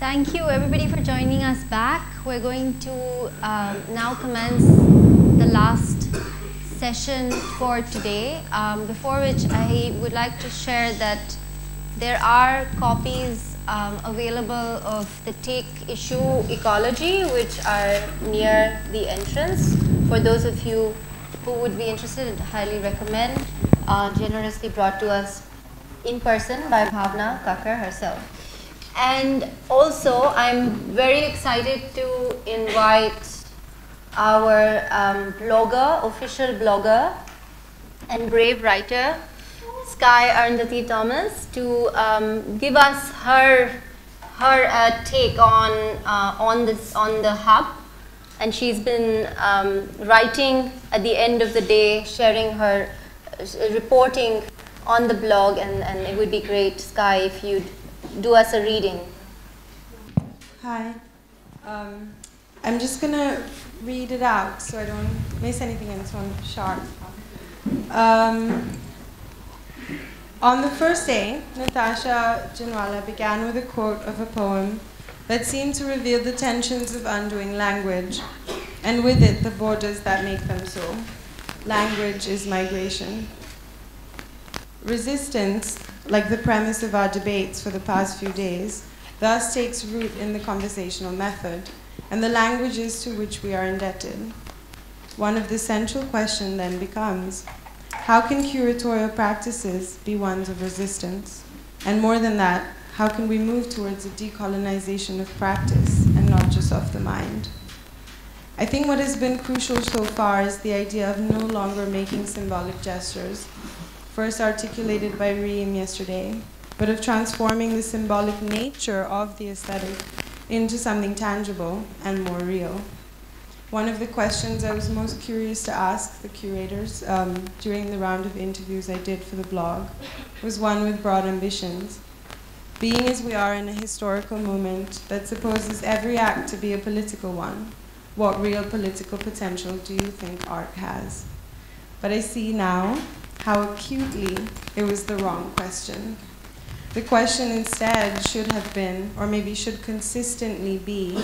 Thank you everybody for joining us back. We're going to now commence the last session for today, before which I would like to share that there are copies available of the Take Issue Ecology, which are near the entrance. For those of you who would be interested, I highly recommend, generously brought to us in person by Bhavna Kakkar herself. And also, I'm very excited to invite our blogger, official blogger and brave writer, Sky Arundhati Thomas, to give us her take on the hub. And she's been writing at the end of the day, sharing her reporting on the blog, and it would be great, Sky, if you'd do us a reading. Hi. I'm just going to read it out so I don't miss anything, and so I'm sharp. On the first day, Natasha Janwala began with a quote of a poem that seemed to reveal the tensions of undoing language, and with it the borders that make them so. Language is migration. Resistance, like the premise of our debates for the past few days, thus takes root in the conversational method and the languages to which we are indebted. One of the central questions then becomes, how can curatorial practices be ones of resistance? And more than that, how can we move towards a decolonization of practice and not just of the mind? I think what has been crucial so far is the idea of no longer making symbolic gestures, first articulated by Reem yesterday, but of transforming the symbolic nature of the aesthetic into something tangible and more real. One of the questions I was most curious to ask the curators during the round of interviews I did for the blog was one with broad ambitions. Being as we are in a historical moment that supposes every act to be a political one, what real political potential do you think art has? But I see now how acutely it was the wrong question. The question instead should have been, or maybe should consistently be,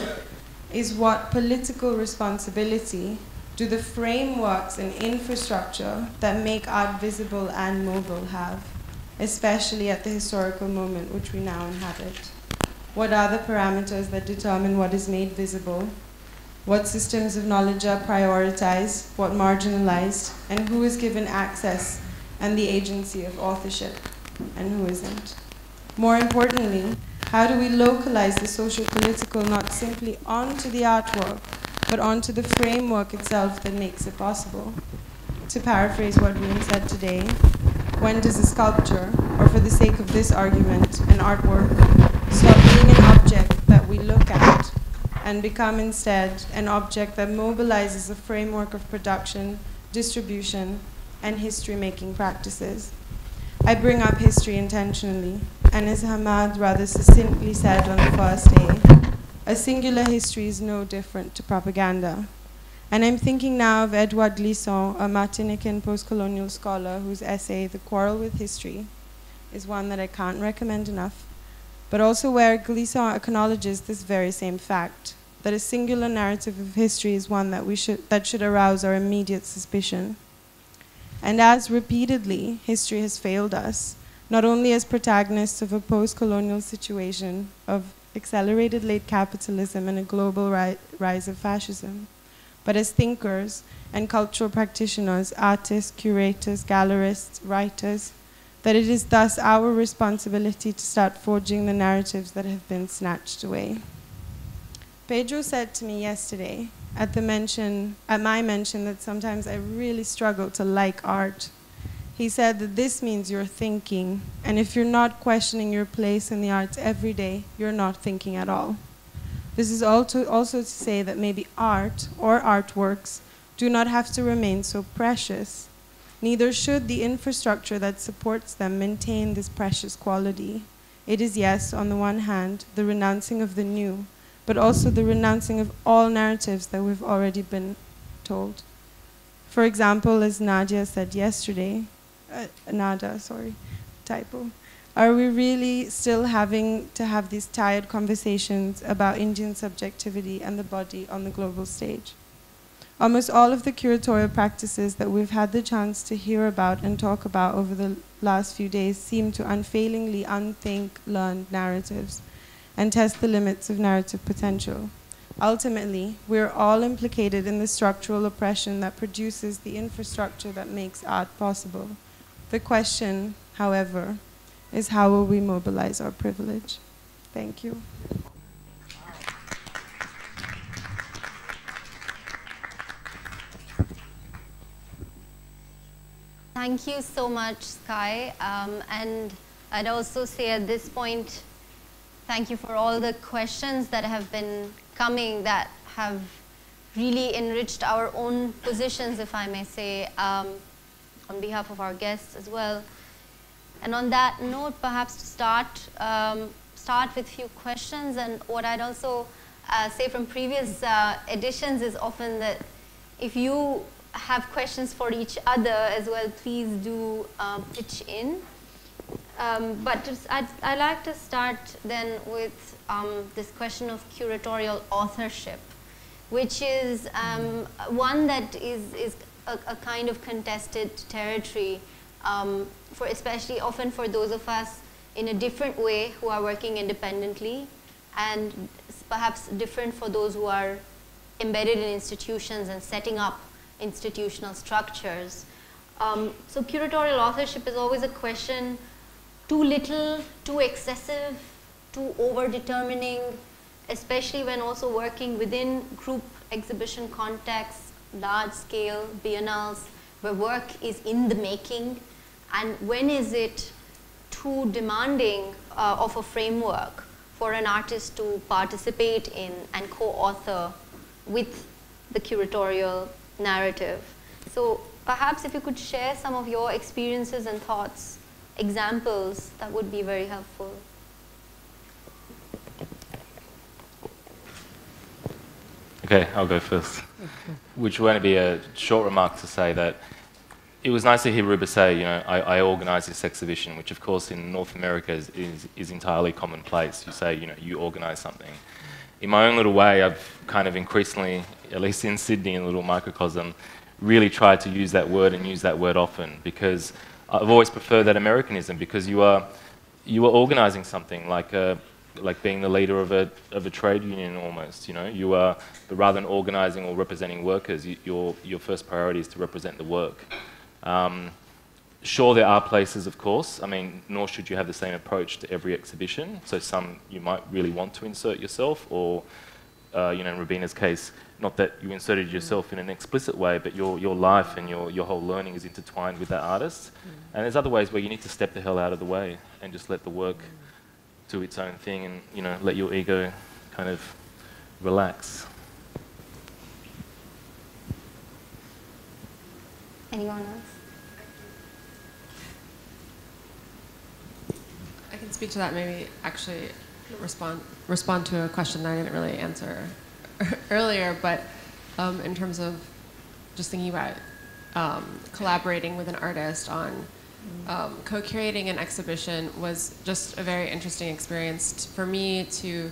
is what political responsibility do the frameworks and infrastructure that make art visible and mobile have, especially at the historical moment which we now inhabit? What are the parameters that determine what is made visible? What systems of knowledge are prioritized, what marginalized, and who is given access and the agency of authorship, and who isn't? More importantly, how do we localize the socio-political not simply onto the artwork, but onto the framework itself that makes it possible? To paraphrase what Reem said today, when does a sculpture, or for the sake of this argument, an artwork, stop being an object that we look at and become instead an object that mobilizes a framework of production, distribution, and history-making practices? I bring up history intentionally, and as Hamad rather succinctly said on the first day, a singular history is no different to propaganda. And I'm thinking now of Edouard Glissant, a Martinican post-colonial scholar whose essay, The Quarrel with History, is one that I can't recommend enough, but also where Glissant acknowledges this very same fact, that a singular narrative of history is one that should arouse our immediate suspicion. And as repeatedly history has failed us, not only as protagonists of a post-colonial situation of accelerated late capitalism and a global rise of fascism, but as thinkers and cultural practitioners, artists, curators, gallerists, writers, that it is thus our responsibility to start forging the narratives that have been snatched away. Pedro said to me yesterday, at my mention that sometimes I really struggle to like art. He said that this means you're thinking, and if you're not questioning your place in the arts every day, you're not thinking at all. This is also to say that maybe art or artworks do not have to remain so precious. Neither should the infrastructure that supports them maintain this precious quality. It is, yes, on the one hand, the renouncing of the new, but also the renouncing of all narratives that we've already been told. For example, as Nadia said yesterday, typo, Are we really still having to have these tired conversations about Indian subjectivity and the body on the global stage? Almost all of the curatorial practices that we've had the chance to hear about and talk about over the last few days seem to unfailingly unthink learned narratives and test the limits of narrative potential. Ultimately, we're all implicated in the structural oppression that produces the infrastructure that makes art possible. The question, however, is how will we mobilize our privilege? Thank you. Thank you so much, Sky. And I'd also say at this point, thank you for all the questions that have been coming that have really enriched our own positions, if I may say, on behalf of our guests as well. And on that note, perhaps to start with a few questions. And what I'd also say from previous editions is often that if you have questions for each other as well, please do pitch in. But I'd like to start then with this question of curatorial authorship, which is one that is a kind of contested territory, for especially often for those of us in a different way who are working independently, and perhaps different for those who are embedded in institutions and setting up institutional structures. So curatorial authorship is always a question: too little, too excessive, too over-determining, especially when also working within group exhibition contexts, large-scale biennales, where work is in the making, and when is it too demanding of a framework for an artist to participate in and co-author with the curatorial narrative. So perhaps if you could share some of your experiences and thoughts, examples, that would be very helpful. Okay, I'll go first. Which will only be a short remark to say that it was nice to hear Ruba say, you know, I organised this exhibition, which of course in North America is entirely commonplace. You say, you know, you organise something. In my own little way, I've kind of increasingly, at least in Sydney, in a little microcosm, really tried to use that word and use that word often, because I've always preferred that Americanism, because you are organising something like being the leader of a trade union almost. You know, you are, but rather than organising or representing workers, your first priority is to represent the work. Sure, there are places, of course. I mean, nor should you have the same approach to every exhibition. So some you might really want to insert yourself, or you know, in Rubina's case, not that you inserted yourself in an explicit way, but your life and your whole learning is intertwined with that artist. And there's other ways where you need to step the hell out of the way and just let the work do its own thing, and you know, let your ego kind of relax. Anyone else? I can speak to that, maybe actually respond to a question that I didn't really answer earlier, but in terms of just thinking about collaborating with an artist on co-curating an exhibition was just a very interesting experience for me to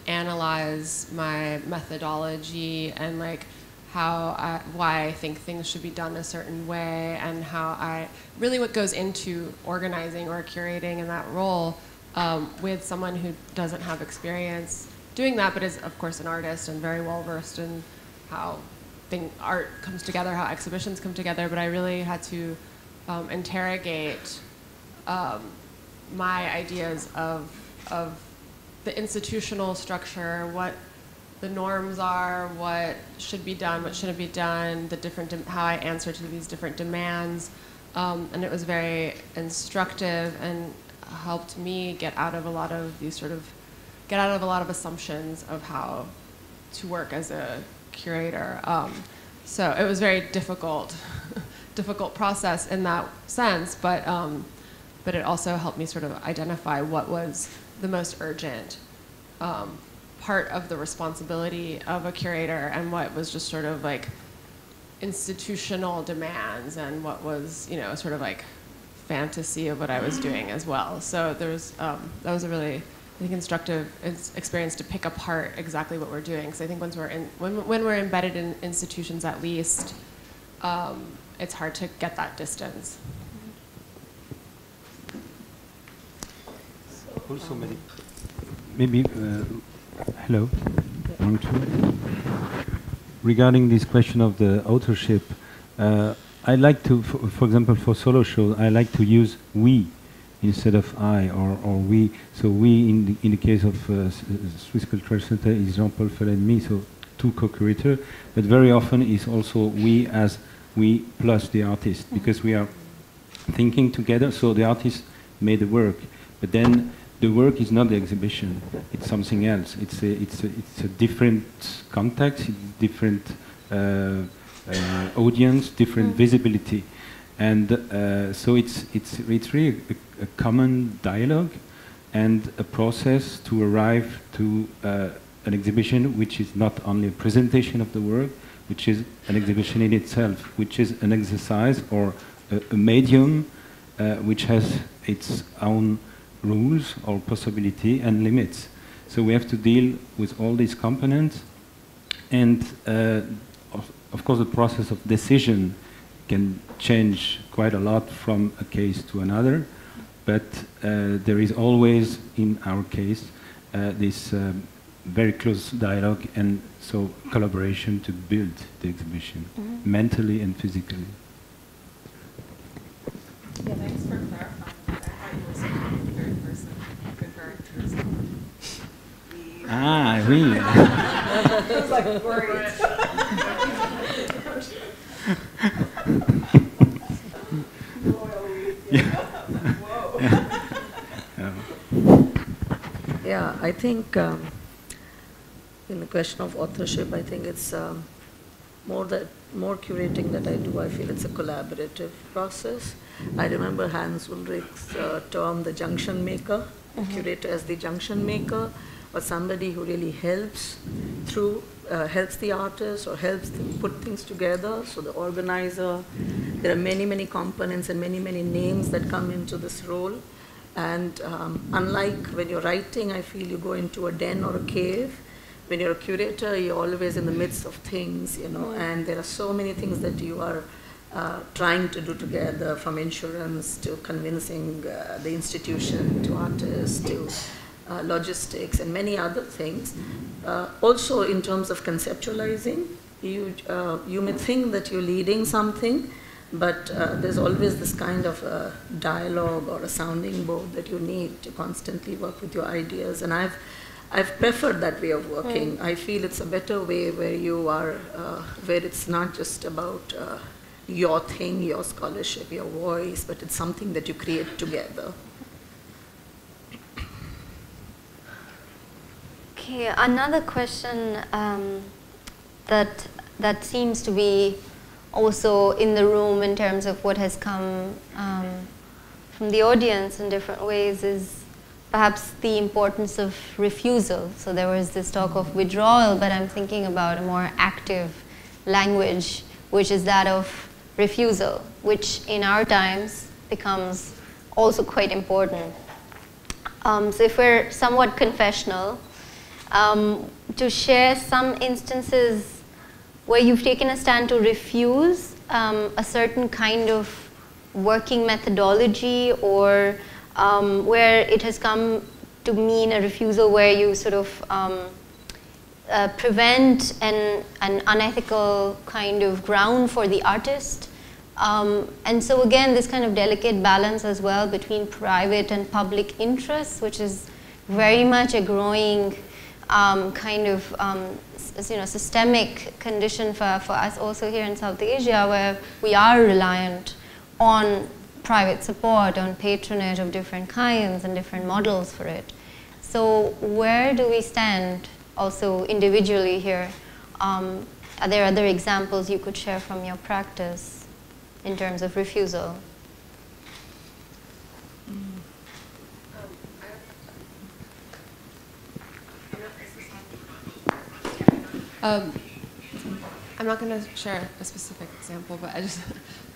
analyze my methodology and like why I think things should be done a certain way, and how really what goes into organizing or curating in that role with someone who doesn't have experience doing that, but is of course an artist and very well versed in how art comes together, how exhibitions come together. But I really had to interrogate my ideas of the institutional structure, what the norms are, what should be done, what shouldn't be done, how I answer to these different demands, and it was very instructive and helped me get out of a lot of assumptions of how to work as a curator. So it was very difficult process in that sense, but it also helped me sort of identify what was the most urgent part of the responsibility of a curator, and what was just sort of like institutional demands, and what was, you know, sort of like fantasy of what I was doing as well. So there's that was a really, I think, instructive experience to pick apart exactly what we're doing. Because I think when we're embedded in institutions, at least, it's hard to get that distance. Also, maybe hello, 1, 2. Regarding this question of the authorship, I like to, for example, for solo shows, I like to use we instead of I or we. So we, in the case of Swiss Cultural Center, is Jean-Paul Fellet and me, so 2 co-curators. But very often is also we as we plus the artist, because we are thinking together. So the artist made the work, but then the work is not the exhibition; it's something else. It's a different context, it's different audience, different visibility, and so it's really a common dialogue and a process to arrive to an exhibition which is not only a presentation of the work, which is an exhibition in itself, which is an exercise or a medium which has its own rules or possibility and limits. So we have to deal with all these components, and of course the process of decision can change quite a lot from a case to another, but there is always, in our case, this very close dialogue and so collaboration to build the exhibition, mentally and physically. Yeah, thanks for clarifying. I thought you were saying third person referring to yourself. Ah, oui. I was like worried. Yeah, I think in the question of authorship, I think it's more curating that I do. I feel it's a collaborative process. I remember Hans Ulrich's term, the junction maker, curator as the junction maker, or somebody who really helps helps the artist or helps them put things together. So the organizer, there are many, many components and many, many names that come into this role. And unlike when you're writing, I feel you go into a den or a cave. When you're a curator, you're always in the midst of things, and there are so many things that you are trying to do together, from insurance to convincing the institution, to artists, to logistics, and many other things. Also, in terms of conceptualizing, you may think that you're leading something, but there's always this kind of dialogue or a sounding board that you need to constantly work with your ideas. And I've preferred that way of working. I feel it's a better way where you are, where it's not just about your thing, your scholarship, your voice, but it's something that you create together. Okay, another question that seems to be also in the room in terms of what has come from the audience in different ways is perhaps the importance of refusal. So there was this talk of withdrawal, but I'm thinking about a more active language, which is that of refusal, which in our times becomes also quite important. So if we're somewhat confessional, to share some instances where you've taken a stand to refuse a certain kind of working methodology, or where it has come to mean a refusal where you sort of prevent an unethical kind of ground for the artist. And so again, this kind of delicate balance as well between private and public interests, which is very much a growing kind of systemic condition for us also here in South Asia, where we are reliant on private support, on patronage of different kinds and different models for it. So where do we stand also individually here? Are there other examples you could share from your practice in terms of refusal? I'm not going to share a specific example, but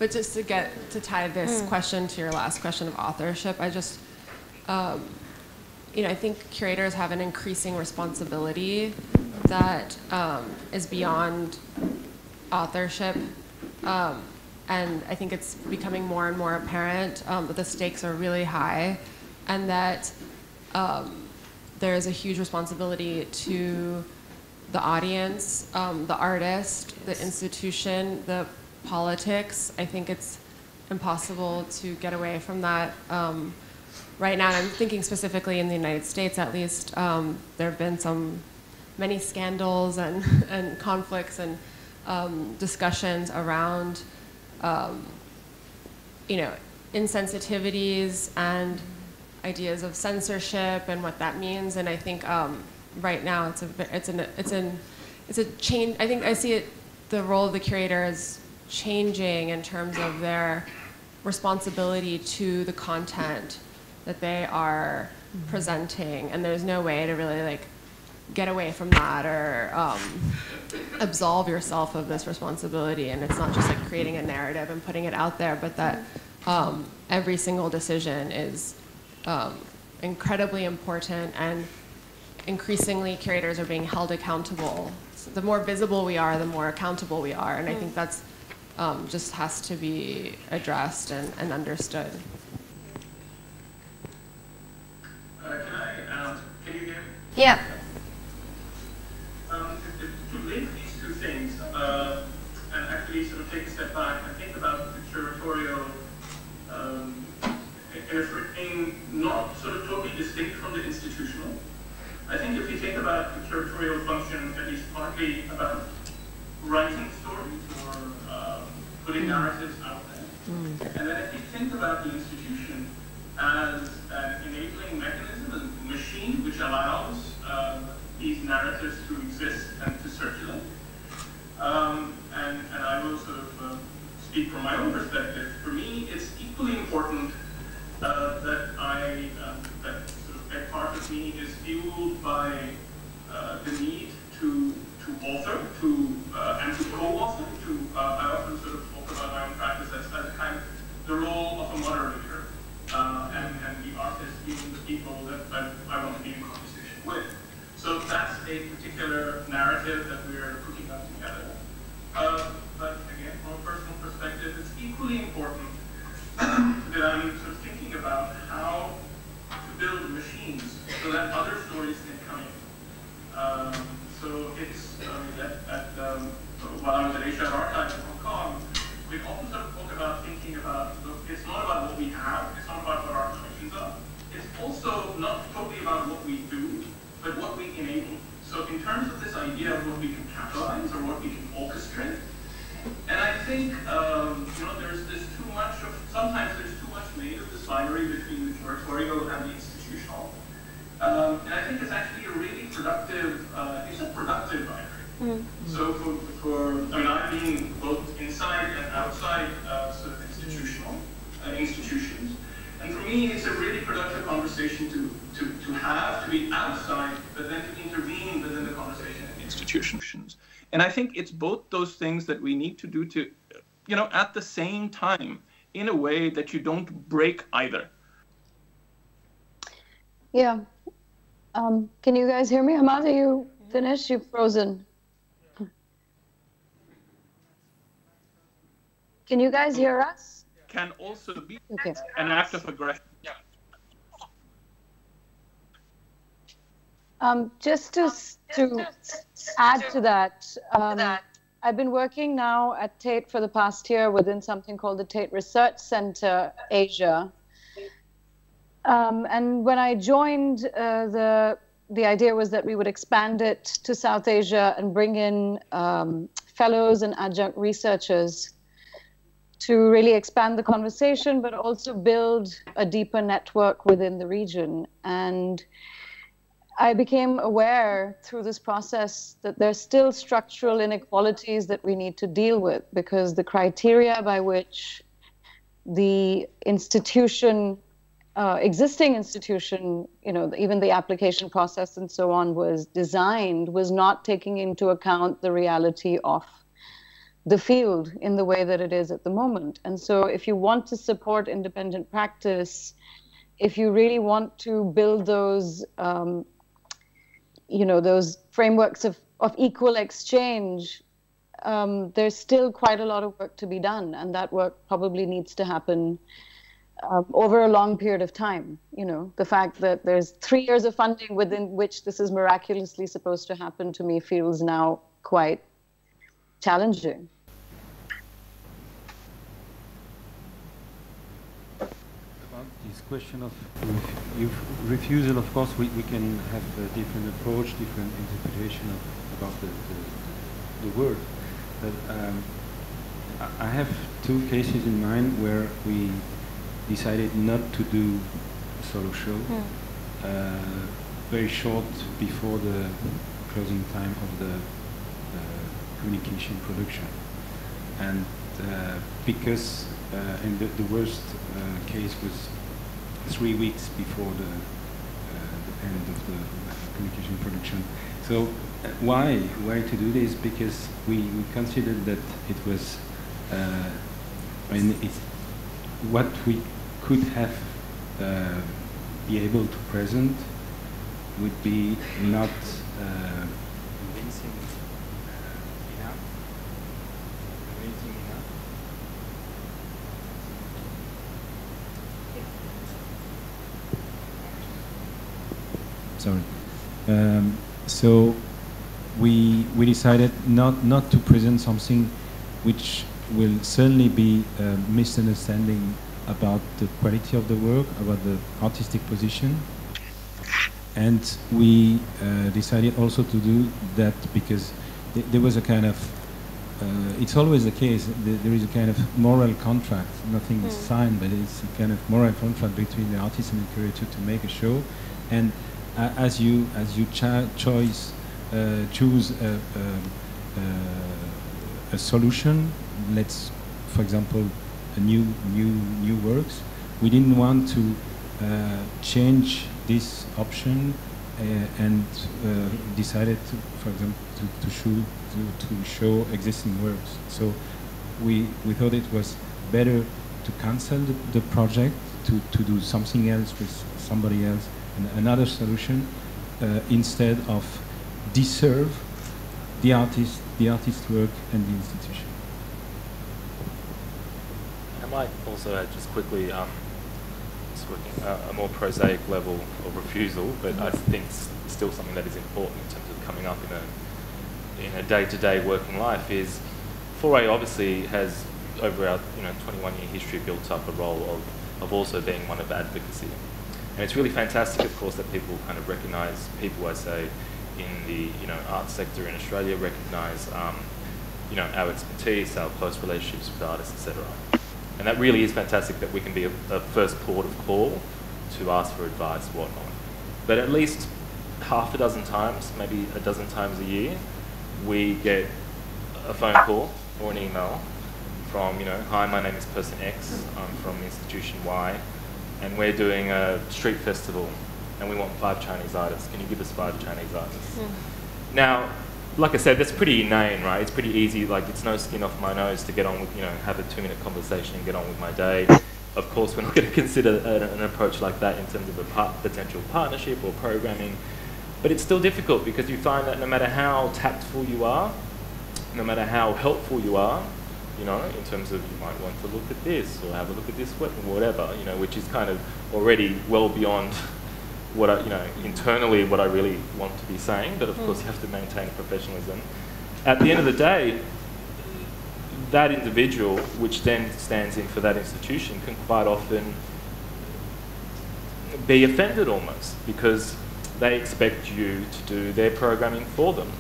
just to tie this question to your last question of authorship, I just, I think curators have an increasing responsibility that is beyond authorship, and I think it's becoming more and more apparent that the stakes are really high, and that there is a huge responsibility to the audience, the artist, the institution, the politics. I think it's impossible to get away from that right now. And I'm thinking specifically in the United States, at least. There have been many scandals and conflicts and discussions around, insensitivities and ideas of censorship and what that means. And I think right now it's a change. I think I see it, the role of the curator is changing in terms of their responsibility to the content that they are presenting, and there's no way to really get away from that or absolve yourself of this responsibility. And it's not just creating a narrative and putting it out there, but that every single decision is incredibly important, and increasingly curators are being held accountable. So the more visible we are, the more accountable we are, and I think that's just has to be addressed and understood. Can you hear me? Yeah. To link these two things, and actually sort of take a step back and think about the curatorial in not sort of totally distinct from the institutional. I think if you think about the curatorial function, at least partly about writing stories or putting narratives out there, and then if you think about the institution as an enabling mechanism, a machine which allows these narratives to exist and to circulate. And I will sort of speak from my own perspective. For me, it's equally important that that sort of a part of me is fueled by the need to author, and to co-author. I often sort of talk about my own practice as kind of the role of a moderator, and the artist being the people that I want to be in conversation with. So that's a particular narrative that we're cooking up together. But again, from a personal perspective, it's equally important that I'm sort of thinking about how to build machines so that other stories can come in. So it's while I was at Asian Archive in Hong Kong, we often sort of talk about thinking about, look, it's not about what we have, it's not about what our collections are. It's also not totally about what we do, but what we enable. So in terms of this idea of what we can catalyze or what we can orchestrate, and I think sometimes there's too much made of this binary between the curatorial and the institutional. And I think it's actually a really productive, it's a productive binary. So I've been both inside and outside sort of institutions. And for me, it's a really productive conversation to be outside, but then to intervene within the conversation in institutions. And I think it's both those things that we need to do to, at the same time, in a way that you don't break either. Yeah. Can you guys hear me? Hamad, are you finished? You've frozen. Can you guys hear us? Can also be Okay. an act of aggression. Yeah. Just to add to that, I've been working now at Tate for the past year within something called the Tate Research Center Asia. And when I joined, the idea was that we would expand it to South Asia and bring in fellows and adjunct researchers to really expand the conversation, but also build a deeper network within the region. And I became aware through this process that there's still structural inequalities that we need to deal with, because the criteria by which the institution, existing institution, even the application process and so on was designed was not taking into account the reality of the field in the way that it is at the moment. And so if you want to support independent practice, if you really want to build those, those frameworks of equal exchange, there's still quite a lot of work to be done, and that work probably needs to happen over a long period of time. The fact that there's 3 years of funding within which this is miraculously supposed to happen, to me feels now quite challenging. About this question of refusal, of course, we can have a different approach, different interpretation about the word. But I have 2 cases in mind where we decided not to do a solo show very short before the closing time of the communication production. And because in the worst case was 3 weeks before the end of the communication production. So why to do this? Because we considered that it was what we could have be able to present would be not convincing enough. Sorry. So we decided not to present something which will certainly be a misunderstanding about the quality of the work, about the artistic position. And we decided also to do that because there was a kind of, it's always the case, there is a kind of moral contract, nothing is signed, but it's a kind of moral contract between the artist and the curator to make a show. And as you choose a solution, let's, for example, a new works. We didn't want to change this option and decided to, for example, to show existing works. So we thought it was better to cancel the project, to do something else with somebody else, and another solution, instead of deserve the artist's work and the institution. I might also add just quickly a more prosaic level of refusal, but I think still something that is important in terms of coming up in a day-to-day working life is 4A obviously has over our 21-year history built up a role of also being one of advocacy. And it's really fantastic, of course, that people kind of recognise, people I say in the arts sector in Australia recognise our expertise, our close relationships with artists, etc. And that really is fantastic that we can be a first port of call to ask for advice, whatnot. But at least half a dozen times, maybe a dozen times a year, we get a phone call or an email from, hi, my name is person X, I'm from institution Y, and we're doing a street festival, and we want 5 Chinese artists. Can you give us 5 Chinese artists? Now, like I said, that's pretty inane, right? It's pretty easy, like it's no skin off my nose to get on with, have a 2-minute conversation and get on with my day. Of course, we're not going to consider an approach like that in terms of a potential partnership or programming, but it's still difficult because you find that no matter how tactful you are, no matter how helpful you are, in terms of you might want to look at this or have a look at this, whatever, which is kind of already well beyond what internally what I really want to be saying, but of course you have to maintain professionalism. At the end of the day, that individual, which then stands in for that institution, can quite often be offended almost because they expect you to do their programming for them.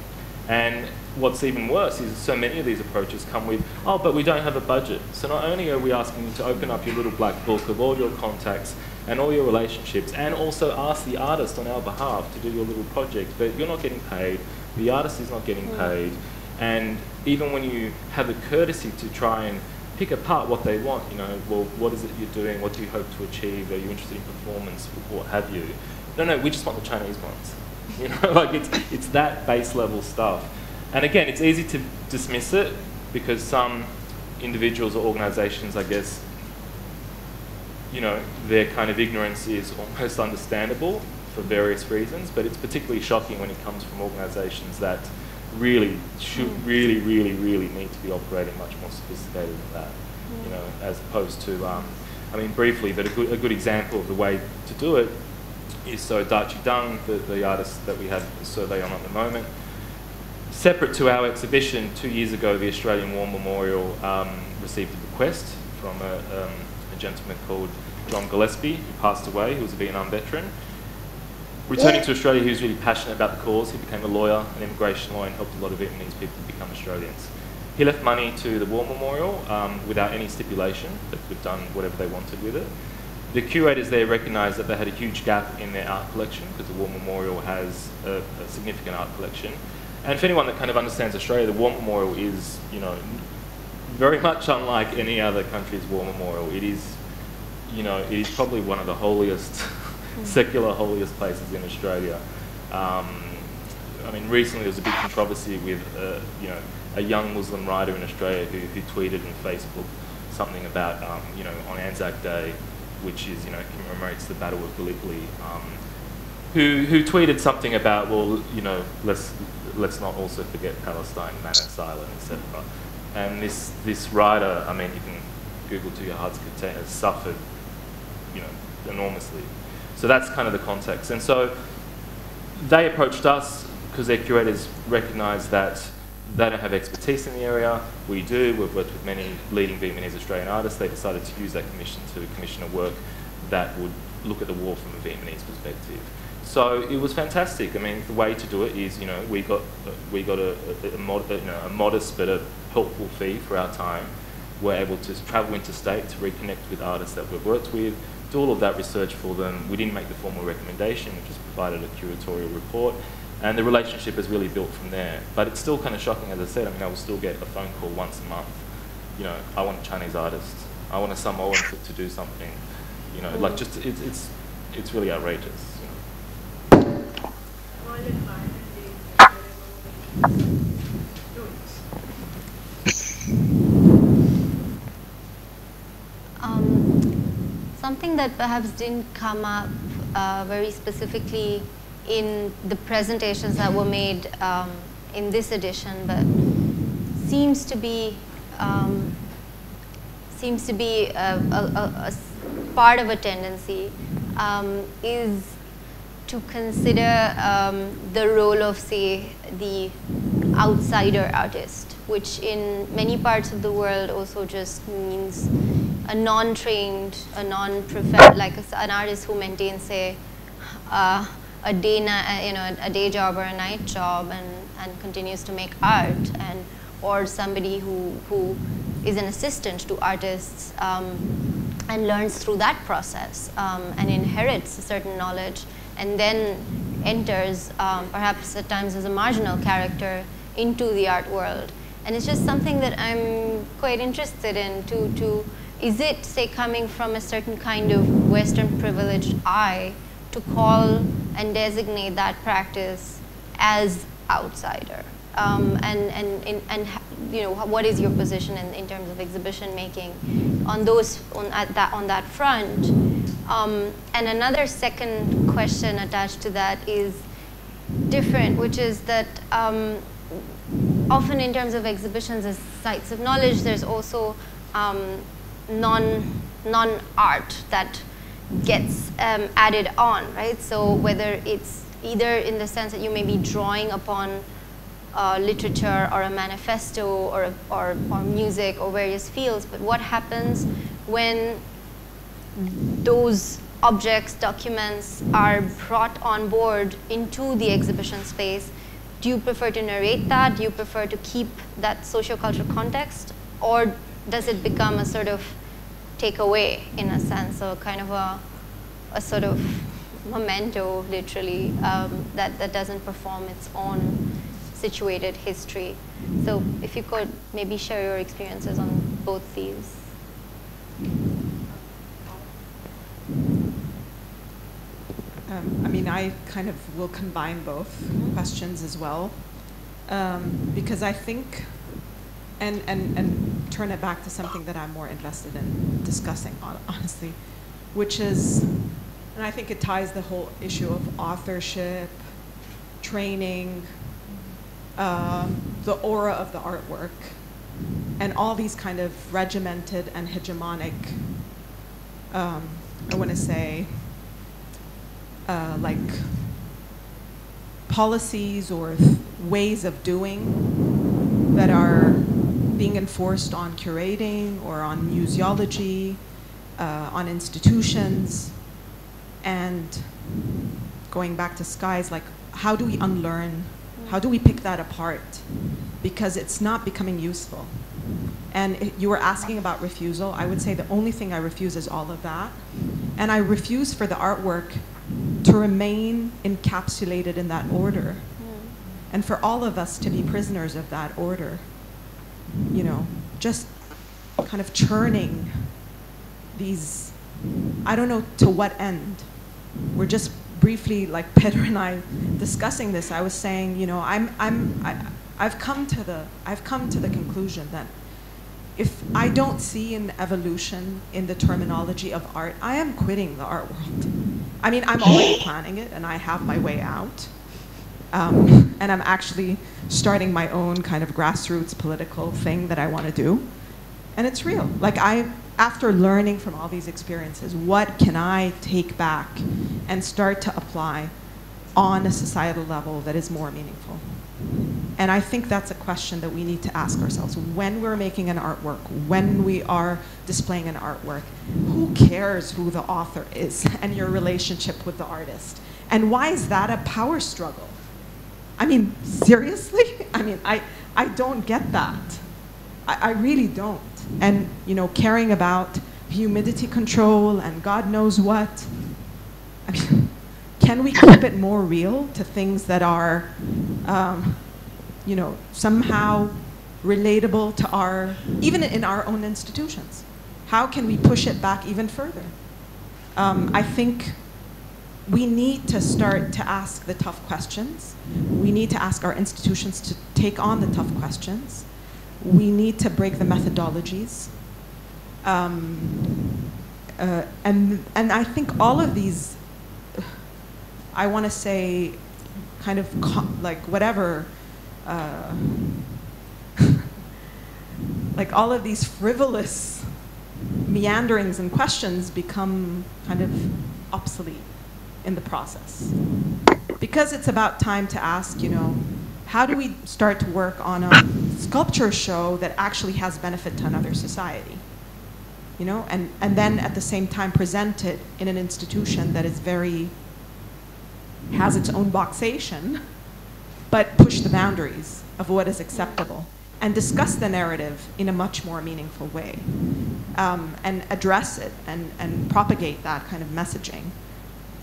And what's even worse is so many of these approaches come with, oh, but we don't have a budget. So not only are we asking you to open up your little black book of all your contacts and all your relationships, and also ask the artist on our behalf to do your little project, but you're not getting paid, the artist is not getting paid, and even when you have the courtesy to try and pick apart what they want, well, what is it you're doing, what do you hope to achieve, are you interested in performance, what have you? No, we just want the Chinese ones. Like it's that base level stuff. And again, it's easy to dismiss it, because some individuals or organisations, I guess, you know, their kind of ignorance is almost understandable for various reasons, but it's particularly shocking when it comes from organisations that really should really need to be operating much more sophisticated than that, you know, as opposed to, I mean, briefly, but a good example of the way to do it is, so Dachi Dung, the artist that we have the survey on at the moment, separate to our exhibition, 2 years ago, the Australian War Memorial received a request from a gentleman called John Gillespie, who passed away, who was a Vietnam veteran. Returning to Australia, he was really passionate about the cause. He became a lawyer, an immigration lawyer, and helped a lot of Vietnamese people become Australians. He left money to the War Memorial without any stipulation. They could have done whatever they wanted with it. The curators there recognised that they had a huge gap in their art collection, because the War Memorial has a significant art collection. And for anyone that kind of understands Australia, the War Memorial is, you know, very much unlike any other country's war memorial. It is, you know, it is probably one of the holiest, secular holiest places in Australia. I mean, recently there was a big controversy with, you know, a young Muslim writer in Australia who tweeted on Facebook something about, you know, on Anzac Day, which is, you know, commemorates the Battle of Gallipoli, who tweeted something about, well, you know, let's not also forget Palestine, Manus Island, etc. And this writer, I mean, you can Google to your heart's content, has suffered, you know, enormously. So that's kind of the context. And so they approached us because their curators recognised that they don't have expertise in the area. We do. We've worked with many leading Vietnamese Australian artists. They decided to use that commission to commission a work that would look at the war from a Vietnamese perspective. So it was fantastic. I mean, the way to do it is, you know, we got a modest but a helpful fee for our time. We're able to travel interstate to reconnect with artists that we've worked with, do all of that research for them. We didn't make the formal recommendation, we just provided a curatorial report, and the relationship has really built from there. But it's still kind of shocking, as I said. I mean, I will still get a phone call once a month. You know, I want a Chinese artist. I want a Samoan to do something. You know, like just it's really outrageous. Something that perhaps didn't come up very specifically in the presentations that were made in this edition, but seems to be a part of a tendency is to consider the role of, say, the outsider artist, which in many parts of the world also just means a non-trained, a non-professional, like an artist who maintains, say, a day job or a night job and continues to make art, or somebody who is an assistant to artists and learns through that process and inherits a certain knowledge, and then enters, perhaps at times as a marginal character, into the art world. And it's just something that I'm quite interested in, is it, say, coming from a certain kind of Western privileged eye to call and designate that practice as outsider? And you know, what is your position in terms of exhibition making on that front? And another second question attached to that is different, which is that often in terms of exhibitions as sites of knowledge, there's also non-art that gets added on, right? So whether it's either in the sense that you may be drawing upon literature or a manifesto or music or various fields, but what happens when those objects, documents are brought on board into the exhibition space? Do you prefer to narrate that? Do you prefer to keep that sociocultural context? Or does it become a sort of takeaway, in a sense, or kind of a sort of memento, literally, that doesn't perform its own situated history? So if you could maybe share your experiences on both these. I mean, I kind of will combine both questions as well, because I think and turn it back to something that I'm more interested in discussing, honestly, which is, and I think it ties the whole issue of authorship, training, the aura of the artwork, and all these kind of regimented and hegemonic, I want to say, like policies or ways of doing that are being enforced on curating or on museology, on institutions, and going back to skies, like how do we unlearn, how do we pick that apart? Because it's not becoming useful. And you were asking about refusal. I would say the only thing I refuse is all of that. And I refuse for the artwork to remain encapsulated in that order. And for all of us to be prisoners of that order. You know, just kind of churning these, I don't know to what end. We're just briefly, like Peter and I discussing this, I was saying, you know, I've come to the conclusion that if I don't see an evolution in the terminology of art, I am quitting the art world. I mean, I'm already planning it, and I have my way out. And I'm actually starting my own kind of grassroots political thing that I want to do. And it's real. Like, after learning from all these experiences, what can I take back and start to apply on a societal level that is more meaningful? And I think that's a question that we need to ask ourselves. When we're making an artwork, when we are displaying an artwork, who cares who the author is and your relationship with the artist? And why is that a power struggle? I mean, seriously? I mean, I don't get that. I really don't. And, you know, caring about humidity control and God knows what. I mean, can we keep it more real to things that are, you know, somehow relatable to our, even in our own institutions? How can we push it back even further? I think we need to start to ask the tough questions. We need to ask our institutions to take on the tough questions. We need to break the methodologies. And I think all of these, I want to say, kind of like whatever, like all of these frivolous meanderings and questions become kind of obsolete in the process. Because it's about time to ask, you know, how do we start to work on a sculpture show that actually has benefit to another society? You know, and then at the same time present it in an institution that is very, has its own boxation, but push the boundaries of what is acceptable and discuss the narrative in a much more meaningful way, and address it and propagate that kind of messaging.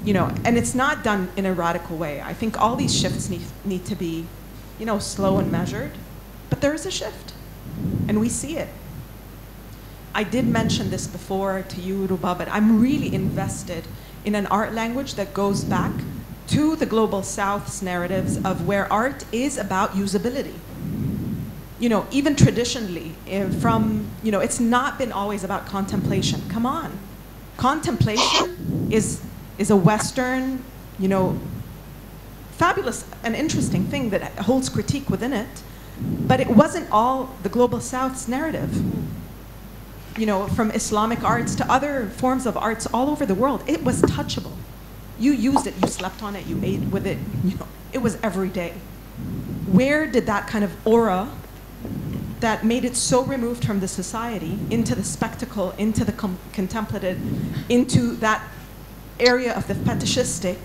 You know, and it's not done in a radical way. I think all these shifts need to be, you know, slow and measured, but there is a shift, and we see it. I did mention this before to you, Ruba, but I'm really invested in an art language that goes back to the Global South's narratives of where art is about usability. You know, even traditionally, from, you know, it's not been always about contemplation. Come on. Contemplation is a Western, you know, fabulous and interesting thing that holds critique within it, but it wasn't all the Global South's narrative. You know, from Islamic arts to other forms of arts all over the world, it was touchable. You used it, you slept on it, you ate with it, you know, it was every day. Where did that kind of aura that made it so removed from the society into the spectacle, into the contemplative, into that area of the fetishistic,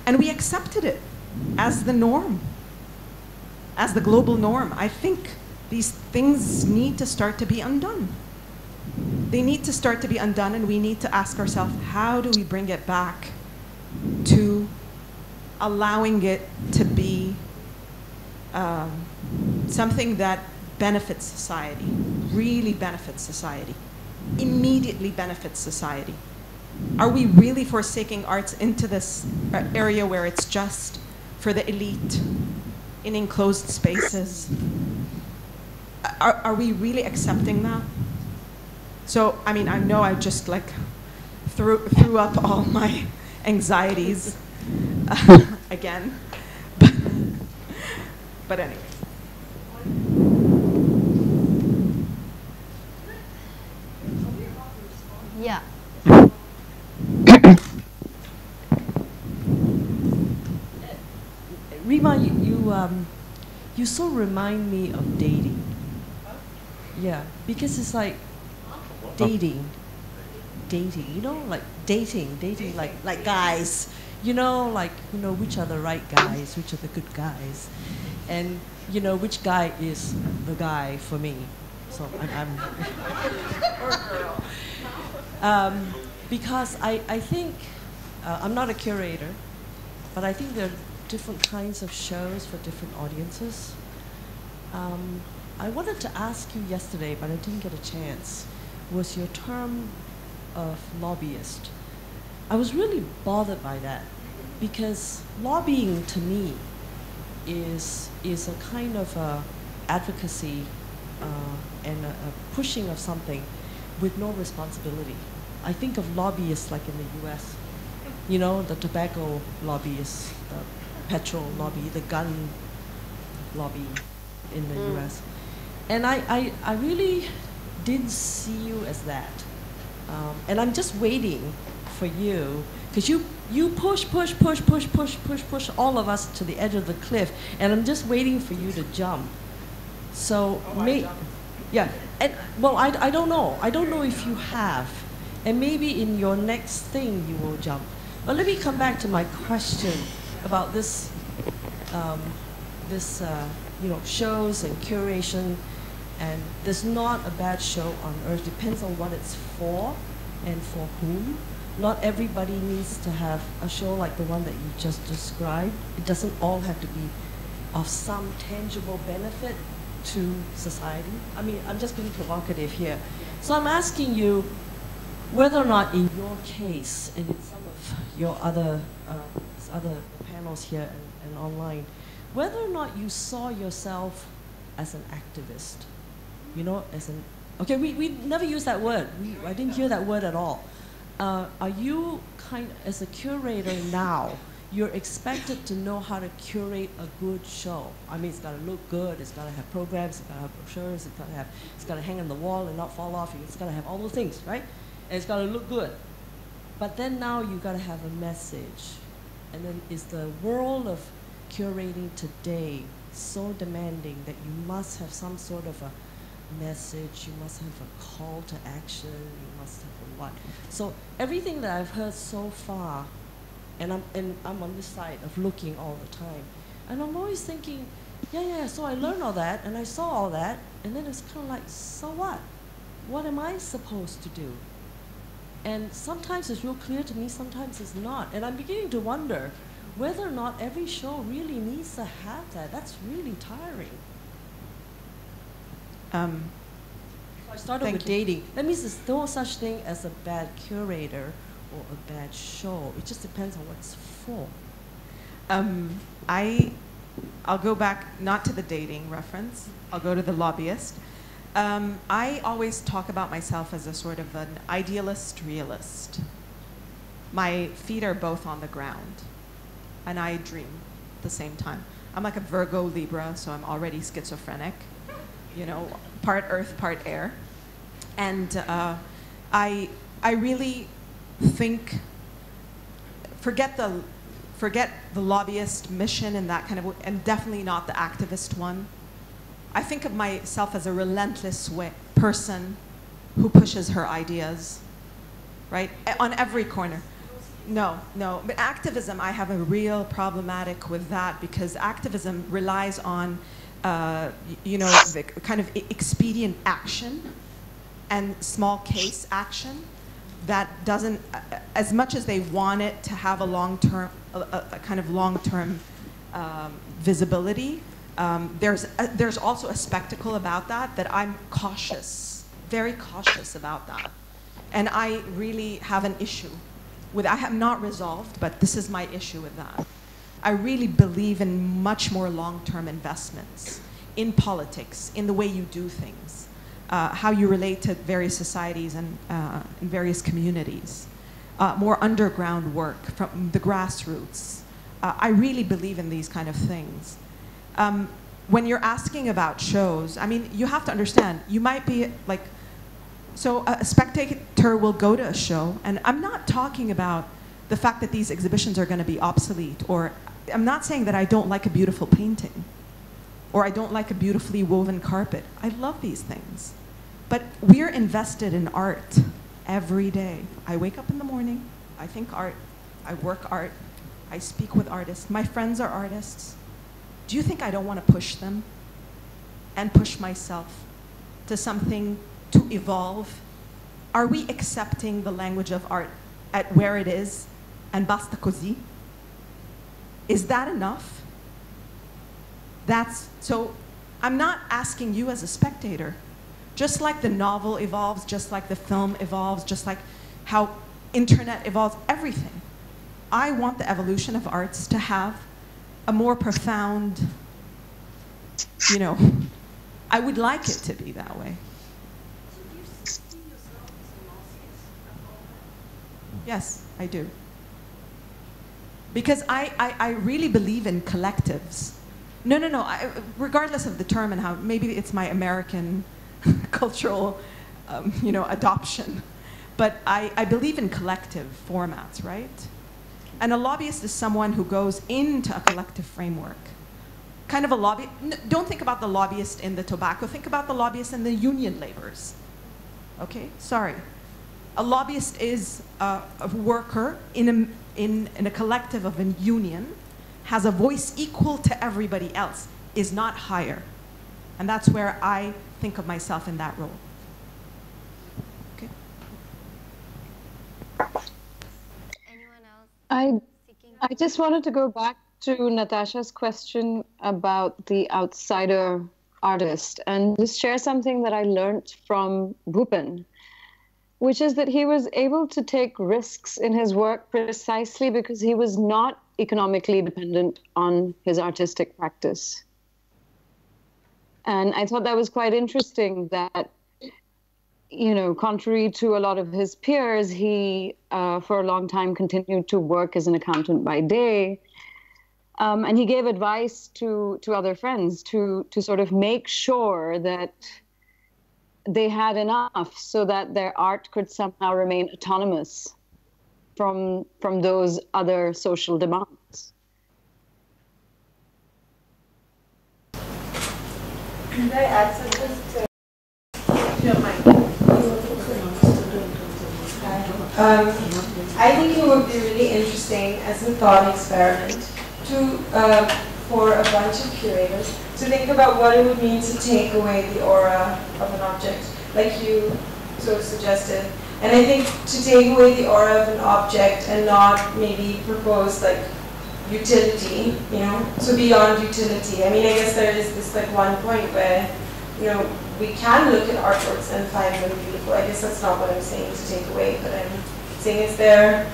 and we accepted it as the norm, as the global norm. I think these things need to start to be undone. They need to start to be undone, and we need to ask ourselves, how do we bring it back to allowing it to be something that benefits society, really benefits society, immediately benefits society? Are we really forsaking arts into this area where it's just for the elite in enclosed spaces? are we really accepting that? So, I mean, I know I just like threw up all my anxieties again, but anyway. Yeah. Rima, you so remind me of dating. Yeah, because it's like dating, you know, like dating, like guys, you know, like, you know, which are the right guys, which are the good guys, and, you know, which guy is the guy for me. So I'm or girl. Because I think, I'm not a curator, but I think there are different kinds of shows for different audiences. I wanted to ask you yesterday, but I didn't get a chance, was your term of lobbyist. I was really bothered by that, because lobbying to me is a kind of advocacy and a pushing of something with no responsibility. I think of lobbyists like in the US, you know, the tobacco lobbyists, the petrol lobby, the gun lobby in the US. And I really didn't see you as that. And I'm just waiting for you, because you push all of us to the edge of the cliff, and I'm just waiting for you to jump. So, yeah, and well, I don't know. I don't know if you have, and maybe in your next thing you will jump. But let me come back to my question about this, you know, shows and curation. And there's not a bad show on earth. Depends on what it's for and for whom. Not everybody needs to have a show like the one that you just described. It doesn't all have to be of some tangible benefit to society. I mean, I'm just being provocative here. So I'm asking you whether or not in your case and in some of your other panels here and online, whether or not you saw yourself as an activist. You know, as an, okay, we never use that word. I didn't hear that word at all. Are you as a curator now, you're expected to know how to curate a good show? I mean, it's got to look good, it's got to have programs, it's got to have brochures, it's got to hang on the wall and not fall off, it's got to have all those things, right? And it's got to look good. But then now you've got to have a message. And then is the world of curating today so demanding that you must have some sort of a message, you must have a call to action, you must have a what. So everything that I've heard so far, and I'm on this side of looking all the time, and I'm always thinking, yeah, so I learned all that, and I saw all that, and then it's kind of like, so what? What am I supposed to do? And sometimes it's real clear to me, sometimes it's not. And I'm beginning to wonder whether or not every show really needs to have that. That's really tiring. So I started with dating. That means there's no such thing as a bad curator or a bad show. It just depends on what it's for. I'll go back not to the dating reference. I'll go to the lobbyist. I always talk about myself as a sort of an idealist realist. My feet are both on the ground, and I dream at the same time. I'm like a Virgo Libra, so I'm already schizophrenic, you know, part earth, part air. And I really think, forget the lobbyist mission and that kind of, and definitely not the activist one. I think of myself as a relentless person who pushes her ideas, right? On every corner. No. But activism, I have a real problematic with that, because activism relies on, you know, the kind of expedient action and small case action that doesn't, as much as they want it to have a long-term, a kind of long-term visibility, there's also a spectacle about that I'm cautious, very cautious about that. And I really have an issue with, I have not resolved, but this is my issue with that. I really believe in much more long-term investments in politics, in the way you do things, how you relate to various societies and in various communities, more underground work from the grassroots. I really believe in these kind of things. When you're asking about shows, I mean, you have to understand, you might be like, so a spectator will go to a show, and I'm not talking about the fact that these exhibitions are going to be obsolete, or I'm not saying that I don't like a beautiful painting, or I don't like a beautifully woven carpet. I love these things. But we're invested in art every day. I wake up in the morning, I think art, I work art, I speak with artists. My friends are artists. Do you think I don't want to push them and push myself to something to evolve? Are we accepting the language of art at where it is and basta così? Is that enough? So I'm not asking you as a spectator. Just like the novel evolves, just like the film evolves, just like how internet evolves, everything. I want the evolution of arts to have a more profound, you know, I would like it to be that way. Yes, I do. Because I really believe in collectives. No, regardless of the term and how, maybe it's my American cultural, you know, adoption. But I believe in collective formats, right? And a lobbyist is someone who goes into a collective framework. Kind of a lobby, don't think about the lobbyist in the tobacco, think about the lobbyist in the union laborers. Okay, sorry. A lobbyist is a worker in a collective of a union, has a voice equal to everybody else, is not higher. And that's where I think of myself in that role. Okay. Anyone else? I just wanted to go back to Natasha's question about the outsider artist and just share something that I learned from Bhupen, which is that he was able to take risks in his work precisely because he was not economically dependent on his artistic practice. And I thought that was quite interesting that, you know, contrary to a lot of his peers, he, for a long time, continued to work as an accountant by day. And he gave advice to other friends to sort of make sure that they had enough so that their art could somehow remain autonomous from those other social demands. Could I add something to, if you don't mind? I think it would be really interesting as a thought experiment to, for a bunch of curators to think about what it would mean to take away the aura of an object, like you sort of suggested. And I think to take away the aura of an object and not maybe propose like utility, you know, so beyond utility. I mean, I guess there is this like one point where, you know, we can look at artworks and find them beautiful. I guess that's not what I'm saying to take away, but I'm saying is there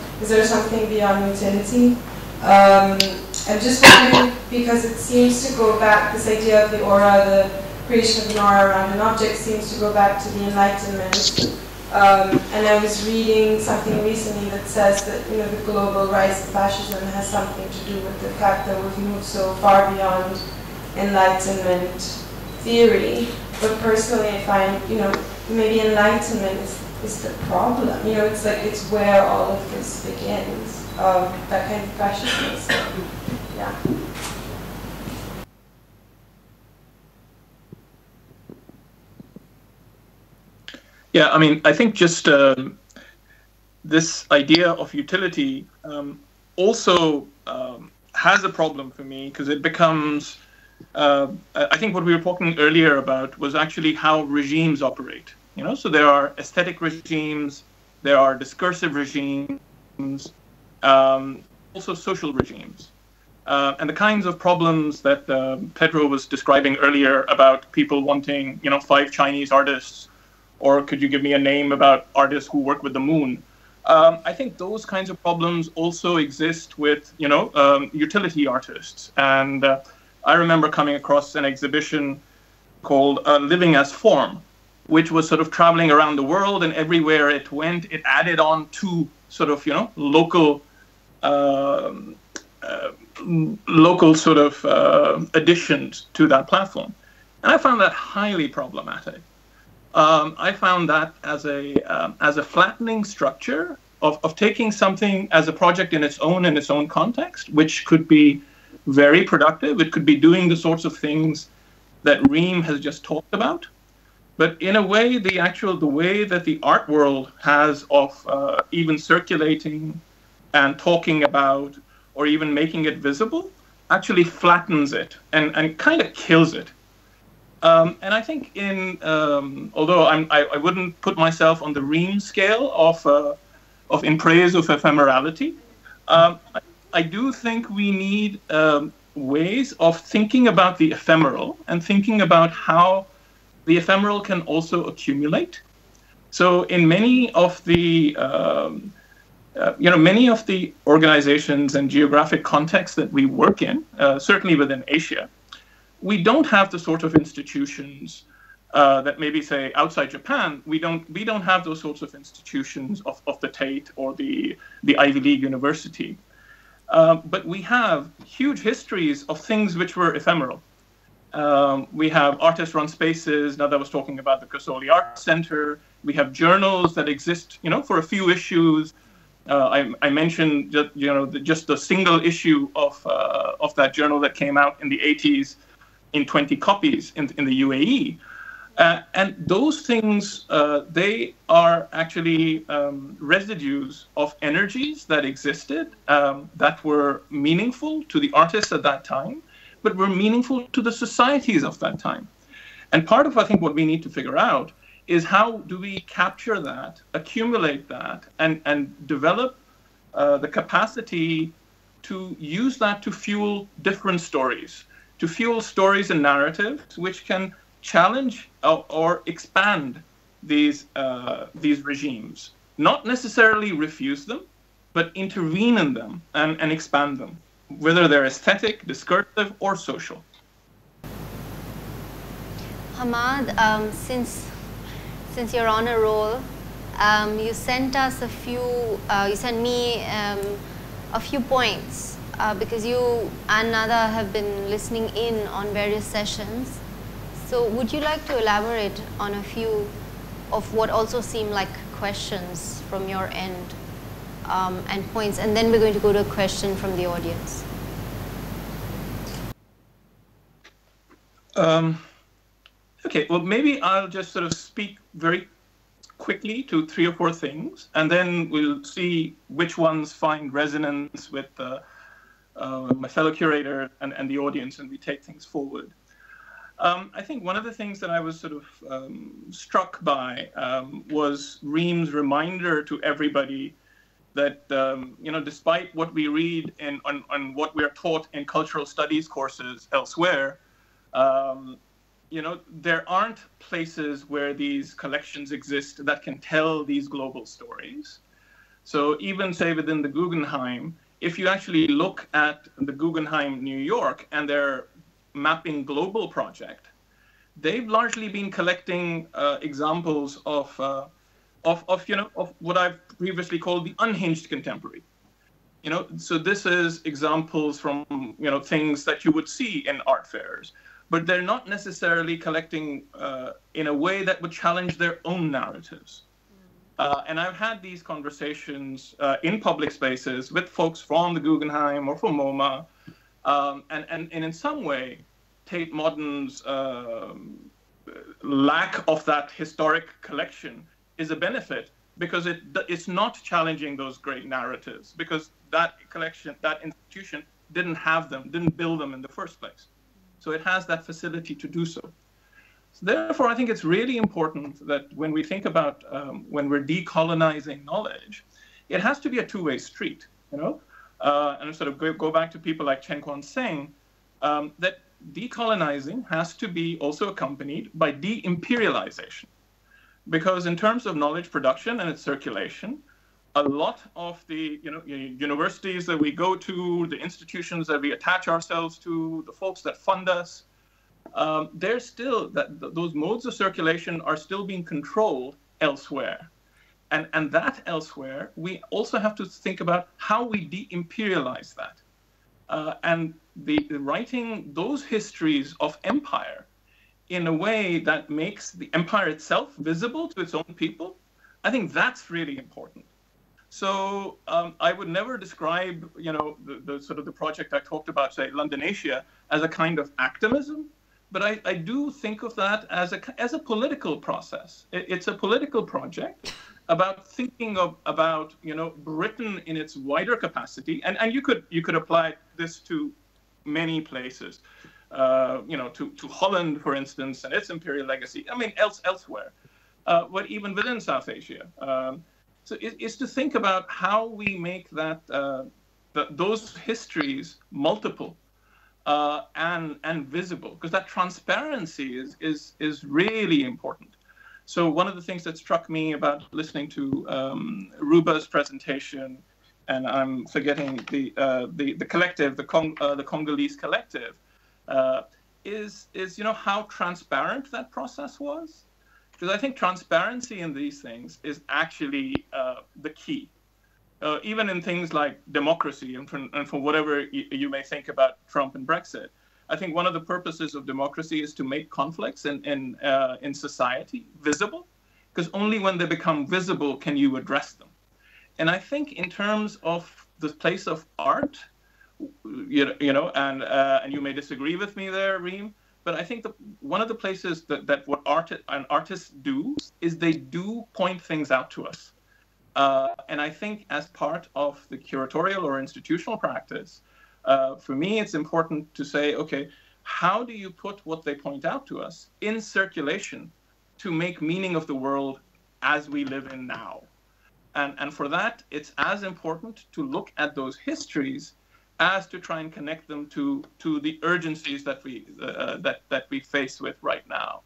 something beyond utility? I'm just wondering, because it seems to go back, this idea of the aura, the creation of an aura around an object seems to go back to the Enlightenment. And I was reading something recently that says that, you know, the global rise of fascism has something to do with the fact that we've moved so far beyond Enlightenment theory. But personally, I find, you know, maybe Enlightenment is the problem. You know, it's like, it's where all of this begins, that kind of fascism. So, yeah. Yeah, I mean, I think just this idea of utility also has a problem for me, because it becomes, I think what we were talking earlier about was actually how regimes operate. You know, so there are aesthetic regimes, there are discursive regimes, also social regimes. And the kinds of problems that Pedro was describing earlier about people wanting, you know, 5 Chinese artists, or could you give me a name about artists who work with the moon? I think those kinds of problems also exist with, you know, utility artists. And I remember coming across an exhibition called Living as Form, which was sort of traveling around the world, and everywhere it went, it added on to sort of, local sort of additions to that platform. And I found that highly problematic. I found that as a flattening structure of taking something as a project in its own context, which could be very productive. It could be doing the sorts of things that Reem has just talked about. But in a way, the way that the art world has of even circulating and talking about or even making it visible actually flattens it and kind of kills it. And I think although I wouldn't put myself on the Reem scale of in praise of ephemerality, I do think we need ways of thinking about the ephemeral and thinking about how the ephemeral can also accumulate. So in many of the many of the organizations and geographic contexts that we work in, certainly within Asia, we don't have the sort of institutions that maybe say outside Japan. We don't have those sorts of institutions of the Tate or the Ivy League university. But we have huge histories of things which were ephemeral. We have artist-run spaces. Now, that was talking about the Kasoli Art Center. We have journals that exist, for a few issues. I mentioned, just the single issue of that journal that came out in the 80s in 20 copies in the UAE. And those things, they are actually residues of energies that existed that were meaningful to the artists at that time, but were meaningful to the societies of that time. And part of, I think, what we need to figure out is how do we capture that, accumulate that, and develop the capacity to use that to fuel different stories, to fuel stories and narratives which can challenge or expand these regimes, not necessarily refuse them, but intervene in them and expand them, whether they're aesthetic, discursive, or social. Hamad, since you're on a roll, you sent us you sent me a few points because you and Nada have been listening in on various sessions. So would you like to elaborate on a few of what also seem like questions from your end and points, and then we're going to go to a question from the audience. Okay, well, maybe I'll just sort of speak very quickly to 3 or 4 things, and then we'll see which ones find resonance with my fellow curator and the audience, and we take things forward. I think one of the things that I was sort of struck by was Reem's reminder to everybody that, despite what we read on what we are taught in cultural studies courses elsewhere, there aren't places where these collections exist that can tell these global stories. So even, say, within the Guggenheim, if you actually look at the Guggenheim New York and their mapping global project, they've largely been collecting examples of what I've previously called the unhinged contemporary. So this is examples from things that you would see in art fairs, but they're not necessarily collecting in a way that would challenge their own narratives. And I've had these conversations in public spaces with folks from the Guggenheim or from MoMA, and in some way, Tate Modern's lack of that historic collection is a benefit because it's not challenging those great narratives, because that collection, that institution didn't have them, didn't build them in the first place. So it has that facility to do so. So therefore, I think it's really important that when we think about when we're decolonizing knowledge, it has to be a two-way street, and sort of go back to people like Chen Kuan-Seng, that decolonizing has to be also accompanied by de-imperialization. Because in terms of knowledge production and its circulation, a lot of the universities that we go to, the institutions that we attach ourselves to, the folks that fund us, there's still those modes of circulation are still being controlled elsewhere. And that elsewhere, we also have to think about how we de-imperialize that. And the writing those histories of empire in a way that makes the empire itself visible to its own people, I think that's really important. So I would never describe, the sort of the project I talked about, say, Londonasia, as a kind of activism, but I do think of that as a political process. It's a political project about thinking about Britain in its wider capacity, and you could apply this to many places, to Holland, for instance, and its imperial legacy. I mean, elsewhere, but even within South Asia. So it's to think about how we make that those histories multiple and visible, because that transparency is really important. So one of the things that struck me about listening to Ruba's presentation, and I'm forgetting the collective, the Congolese collective, is how transparent that process was. Because I think transparency in these things is actually the key. Even in things like democracy, and for whatever you may think about Trump and Brexit, I think one of the purposes of democracy is to make conflicts in society visible, because only when they become visible can you address them. And I think in terms of the place of art, and you may disagree with me there, Reem, but I think one of the places that what artists do is they do point things out to us. And I think as part of the curatorial or institutional practice, for me, it's important to say, okay, how do you put what they point out to us in circulation to make meaning of the world as we live in now? And for that, it's as important to look at those histories as to try and connect them to the urgencies that we face with right now.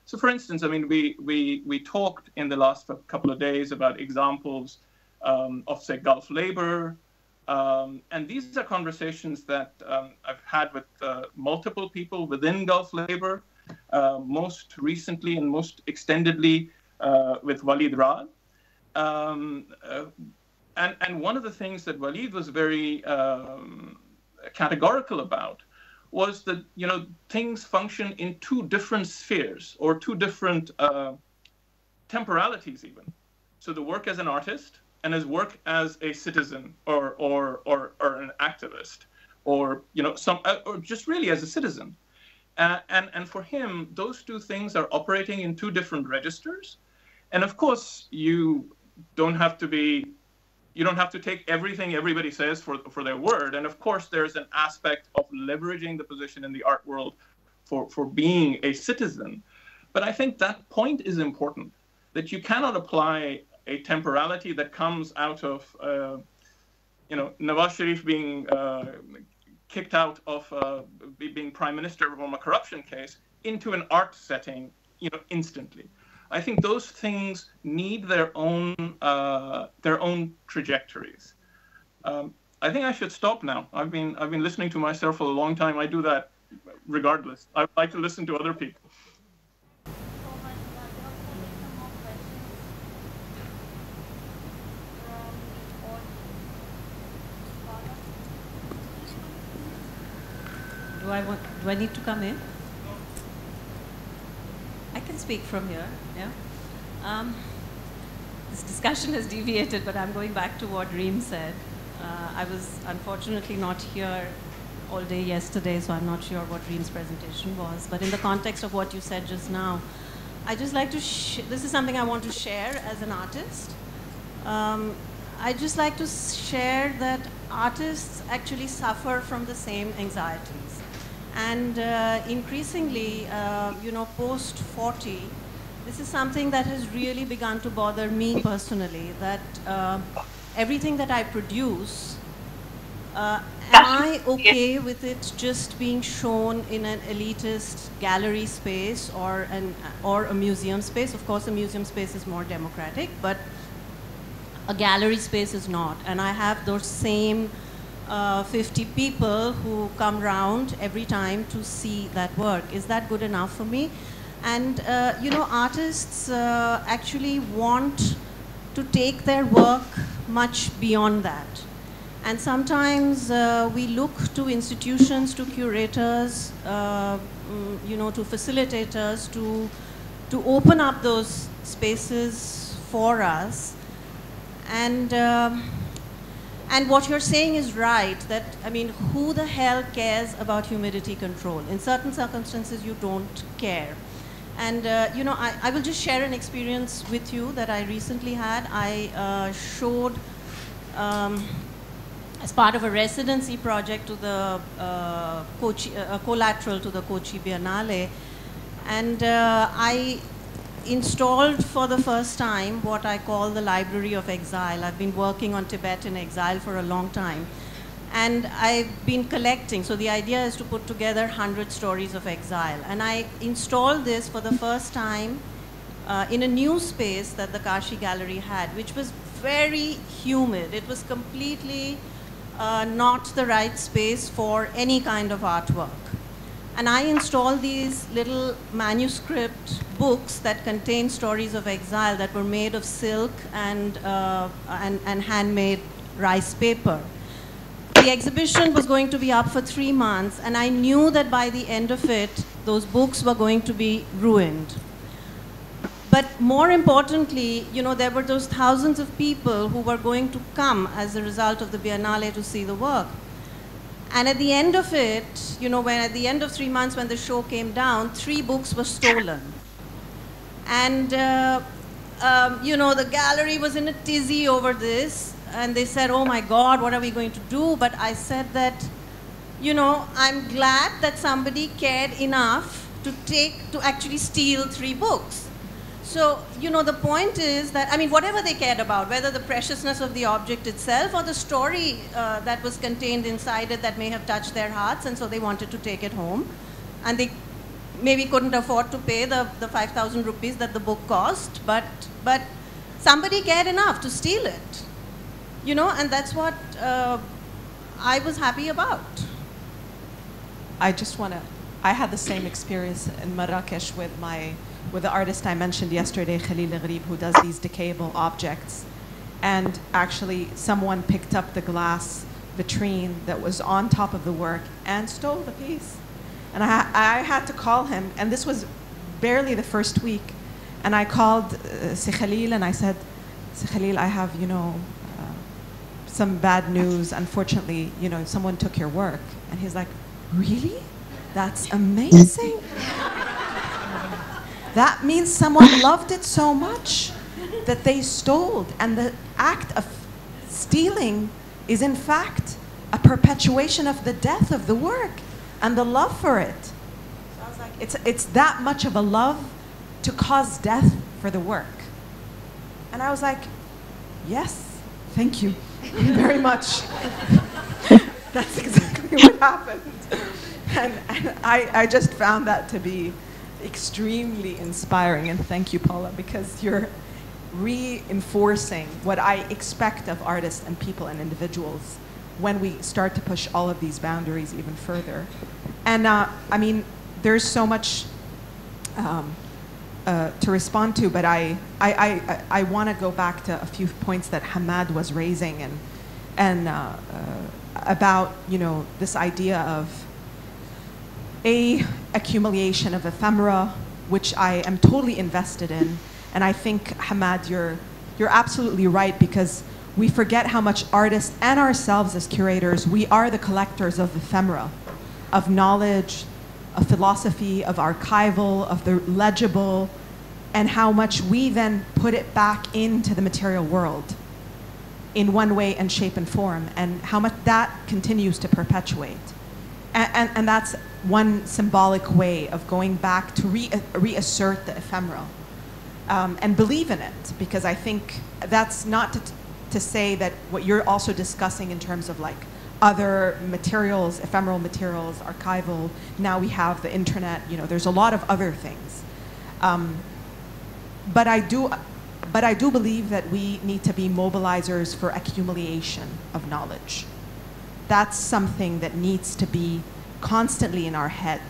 So, for instance, I mean, we talked in the last couple of days about examples of, say, Gulf labor, and these are conversations that I've had with multiple people within Gulf labor, most recently and most extendedly with Walid Raad. And one of the things that Walid was very categorical about was that, things function in two different spheres, or two different temporalities even. So the work as an artist and his work as a citizen or an activist, or or just really as a citizen. And for him, those two things are operating in two different registers. And of course, you don't have to take everything everybody says for their word. And of course, there's an aspect of leveraging the position in the art world for being a citizen. But I think that point is important, that you cannot apply a temporality that comes out of, Nawaz Sharif being kicked out of being prime minister from a corruption case into an art setting, instantly. I think those things need their own trajectories. I think I should stop now. I've been listening to myself for a long time. I do that regardless. I like to listen to other people. Do I need to come in? I can speak from here, yeah. This discussion has deviated, but I'm going back to what Reem said. I was unfortunately not here all day yesterday, so I'm not sure what Reem's presentation was. But in the context of what you said just now, I just like to, this is something I want to share as an artist. I just like to share that artists actually suffer from the same anxieties. And increasingly, post 40, this is something that has really begun to bother me personally, that everything that I produce, am I okay with it just being shown in an elitist gallery space or a museum space? Of course, a museum space is more democratic, but a gallery space is not. And I have those same 50 people who come round every time to see that work. Is that good enough for me? And you know, artists actually want to take their work much beyond that. And sometimes we look to institutions, to curators, you know, to facilitators to open up those spaces for us. And what you're saying is right, that, I mean, who the hell cares about humidity control? In certain circumstances, you don't care. And, you know, I will just share an experience with you that I recently had. I showed, as part of a residency project to the collateral to the Kochi Biennale, and I installed for the first time what I call the Library of Exile. I've been working on Tibet in exile for a long time. And I've been collecting, so the idea is to put together 100 stories of exile. And I installed this for the first time in a new space that the Kashi Gallery had, which was very humid. It was completely not the right space for any kind of artwork. And I installed these little manuscript books that contain stories of exile that were made of silk and handmade rice paper. The exhibition was going to be up for 3 months, and I knew that by the end of it, those books were going to be ruined. But more importantly, you know, there were those thousands of people who were going to come as a result of the Biennale to see the work. And at the end of it, you know, when at the end of 3 months when the show came down, 3 books were stolen. And, you know, the gallery was in a tizzy over this. And they said, oh my God, what are we going to do? But I said that, you know, I'm glad that somebody cared enough to actually steal 3 books. So, you know, the point is that, I mean, whatever they cared about, whether the preciousness of the object itself or the story that was contained inside it that may have touched their hearts, and so they wanted to take it home. And they maybe couldn't afford to pay the 5,000 rupees that the book cost, but somebody cared enough to steal it. You know, and that's what I was happy about. I just want to, I had the same experience in Marrakesh with the artist I mentioned yesterday, Khalil Gharib, who does these decayable objects. And actually, someone picked up the glass vitrine that was on top of the work and stole the piece. And I had to call him, and this was barely the first week. And I called Khalil and I said, Khalil, I have, you know, some bad news. Unfortunately, you know, someone took your work. And he's like, really? That's amazing. That means someone loved it so much that they stole. And the act of stealing is in fact a perpetuation of the death of the work and the love for it. So I was like, it's that much of a love to cause death for the work. And I was like, yes, thank you very much. That's exactly what happened. And I just found that to be extremely inspiring. And thank you, Paula, because you're reinforcing what I expect of artists and people and individuals when we start to push all of these boundaries even further. And I mean, there's so much to respond to, but I want to go back to a few points that Hamad was raising and about, you know, this idea of accumulation of ephemera, which I am totally invested in. And I think, Hamad, you're absolutely right, because we forget how much artists and ourselves as curators, we are the collectors of ephemera, of knowledge, of philosophy, of archival, of the legible, and how much we then put it back into the material world in one way and shape and form, and how much that continues to perpetuate. And that's one symbolic way of going back to reassert the ephemeral and believe in it, because I think that's not to say that what you're also discussing in terms of like other materials, ephemeral materials, archival, now we have the internet, you know, there's a lot of other things. But I do believe that we need to be mobilizers for accumulation of knowledge. that's something that needs to be constantly in our head.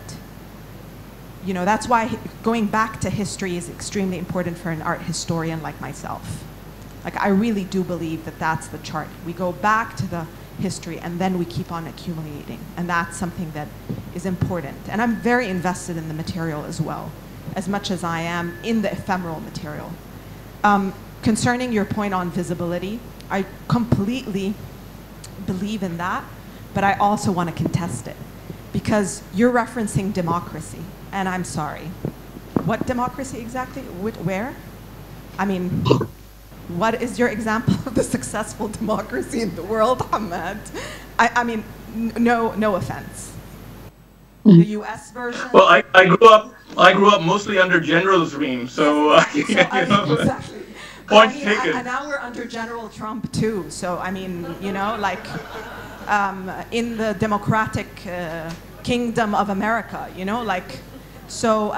You know, that's why going back to history is extremely important for an art historian like myself. Like, I really do believe that that's the chart. We go back to the history and then we keep on accumulating. And that's something that is important. And I'm very invested in the material as well, as much as I am in the ephemeral material. Concerning your point on visibility, I completely believe in that, but I also want to contest it. Because you're referencing democracy, and I'm sorry. What democracy exactly? Where? I mean, what is your example of the successful democracy in the world, Ahmed? I mean, no offense. The U.S. version. Well, I grew up mostly under General's reign, so, yes, exactly. So, I mean, exactly. Point taken. And now we're under General Trump too. So I mean, you know, like in the democratic kingdom of America, you know, like. So,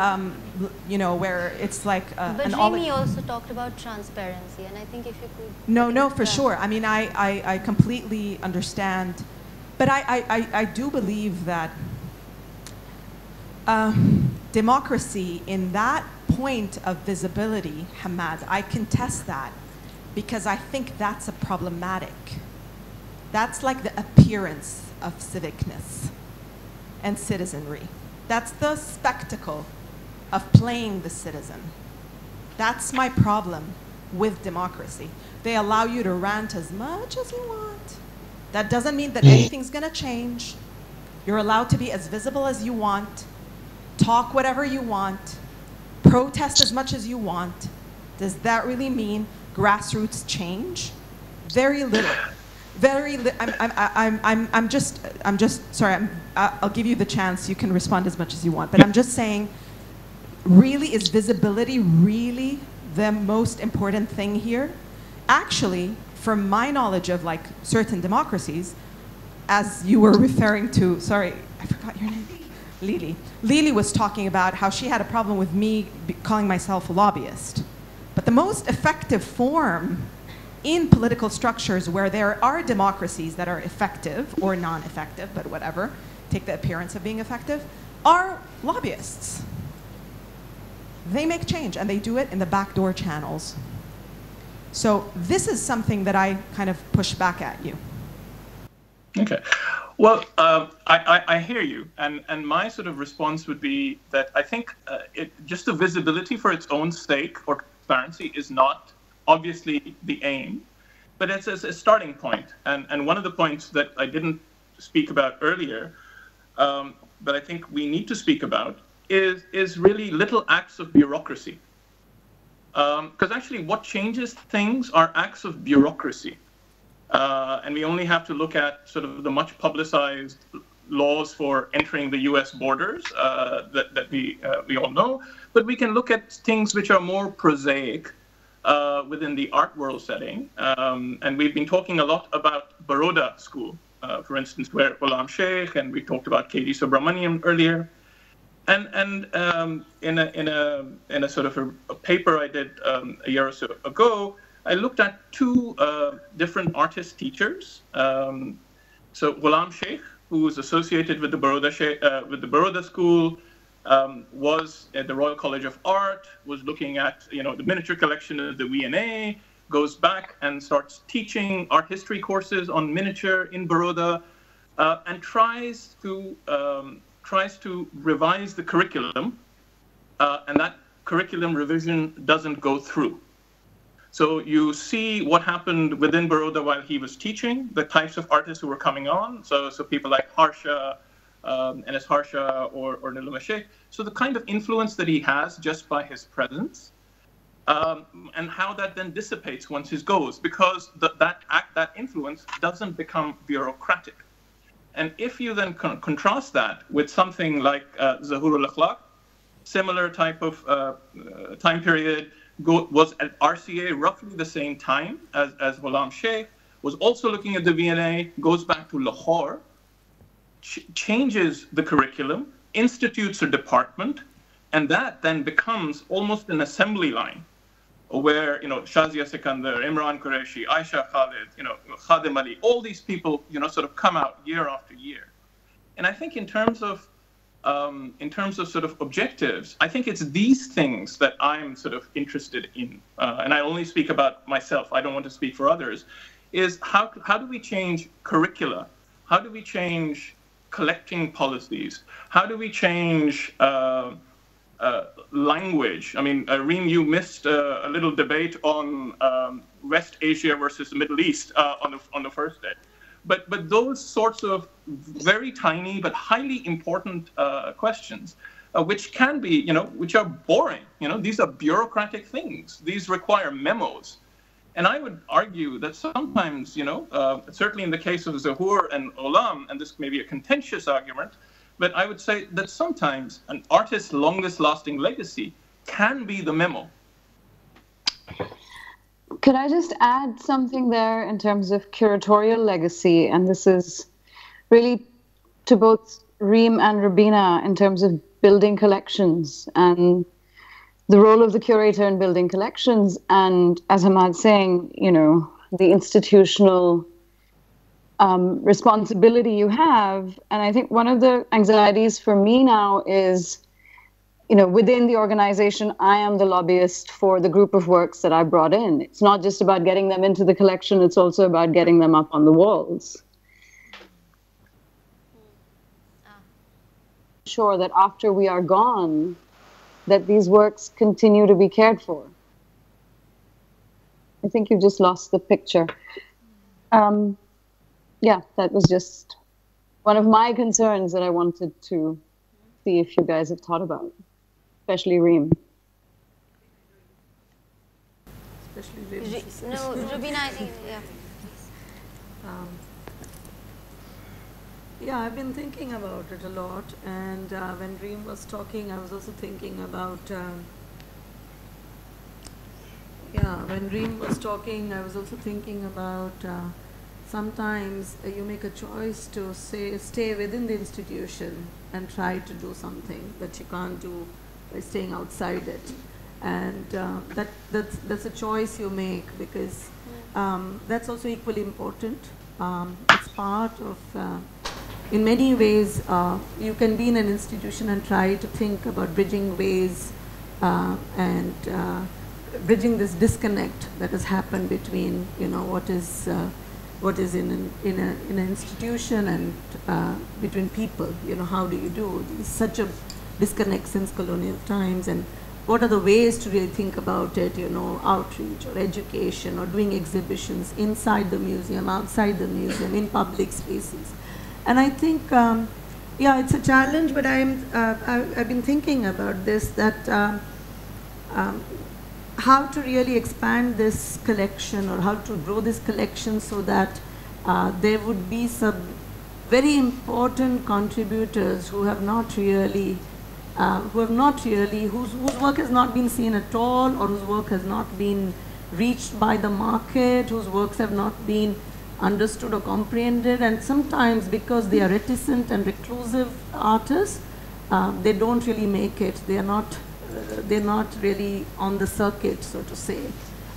you know, where it's like But Jamie also talked about transparency, and I think if you could... No, for sure. I mean, I completely understand. But I do believe that democracy in that point of visibility, Hamad, I contest that because I think that's a problematic. That's like the appearance of civicness and citizenry. That's the spectacle of playing the citizen. That's my problem with democracy. They allow you to rant as much as you want. That doesn't mean that anything's going to change. You're allowed to be as visible as you want, talk whatever you want, protest as much as you want. Does that really mean grassroots change? Very little. I'm just sorry. I'll give you the chance. You can respond as much as you want. But I'm just saying, really, is visibility really the most important thing here? Actually, from my knowledge of like certain democracies, as you were referring to, sorry, I forgot your name. Lili. Lili was talking about how she had a problem with me calling myself a lobbyist. But the most effective form in political structures where there are democracies that are effective or non-effective, but whatever, take the appearance of being effective, are lobbyists. They make change, and they do it in the backdoor channels. So this is something that I kind of push back at you. Okay. Well, I hear you, and my sort of response would be that I think just the visibility for its own sake or transparency is not obviously the aim, but it's a starting point. And one of the points that I didn't speak about earlier, but I think we need to speak about, is really little acts of bureaucracy. Because actually what changes things are acts of bureaucracy. And we only have to look at sort of the much publicized laws for entering the US borders that we all know, but we can look at things which are more prosaic within the art world setting. And we've been talking a lot about Baroda School, for instance, where Ghulam Sheikh, and we talked about K.D. Subramaniam earlier. And in a sort of a paper I did a year or so ago, I looked at two different artist teachers. So Ghulam Sheikh, who is associated with the Baroda School, was at the Royal College of Art, was looking at the miniature collection of the V&A, goes back and starts teaching art history courses on miniature in Baroda, and tries to revise the curriculum, and that curriculum revision doesn't go through. So you see what happened within Baroda while he was teaching, the types of artists who were coming on. So people like Harsha, Enes Harsha, or Niluma Sheikh. So the kind of influence that he has just by his presence, and how that then dissipates once he goes, because that influence doesn't become bureaucratic. And if you then contrast that with something like Zahurul Akhlaq, similar type of time period, was at RCA roughly the same time as Ghulam Sheikh, was also looking at the V&A, goes back to Lahore, changes the curriculum, institutes a department, and that then becomes almost an assembly line where, Shazia Sikandar, Imran Qureshi, Aisha Khalid, Khadim Ali, all these people, sort of come out year after year. And I think in terms of sort of objectives, I think it's these things that I'm sort of interested in. And I only speak about myself. I don't want to speak for others. Is how do we change curricula? How do we change collecting policies? How do we change language? I mean, Reem, you missed a little debate on West Asia versus the Middle East on the first day. But those sorts of very tiny but highly important questions, which can be, which are boring. These are bureaucratic things. These require memos. And I would argue that sometimes, certainly in the case of Zahur and Olam, and this may be a contentious argument, but I would say that sometimes an artist's longest lasting legacy can be the memo. Could I just add something there in terms of curatorial legacy? And this is really to both Reem and Rubina in terms of building collections and the role of the curator in building collections. And as Ahmad's saying, the institutional responsibility you have. And I think one of the anxieties for me now is, within the organization, I am the lobbyist for the group of works that I brought in. It's not just about getting them into the collection, it's also about getting them up on the walls. Sure that after we are gone, that these works continue to be cared for. I think you just lost the picture. Yeah, that was just one of my concerns that I wanted to see if you guys have thought about, especially Reem. Especially Reem. No, Rubina, I think, yeah. Yeah, I've been thinking about it a lot, and when Reem was talking, I was also thinking about, when Reem was talking, I was also thinking about sometimes you make a choice to stay within the institution and try to do something that you can't do by staying outside it. And that's a choice you make, because that's also equally important. It's part of, in many ways, you can be in an institution and try to think about bridging ways and bridging this disconnect that has happened between, what is in an institution and between people. How do you do? There's such a disconnect since colonial times, and what are the ways to really think about it, outreach or education or doing exhibitions inside the museum, outside the museum, in public spaces. And I think, yeah, it's a challenge, but I've been thinking about this, that how to really expand this collection, or how to grow this collection so that there would be some very important contributors who have not really, whose work has not been seen at all, or whose work has not been reached by the market, whose works have not been understood or comprehended, and sometimes because they are reticent and reclusive artists, they don't really make it. They're not really on the circuit, so to say.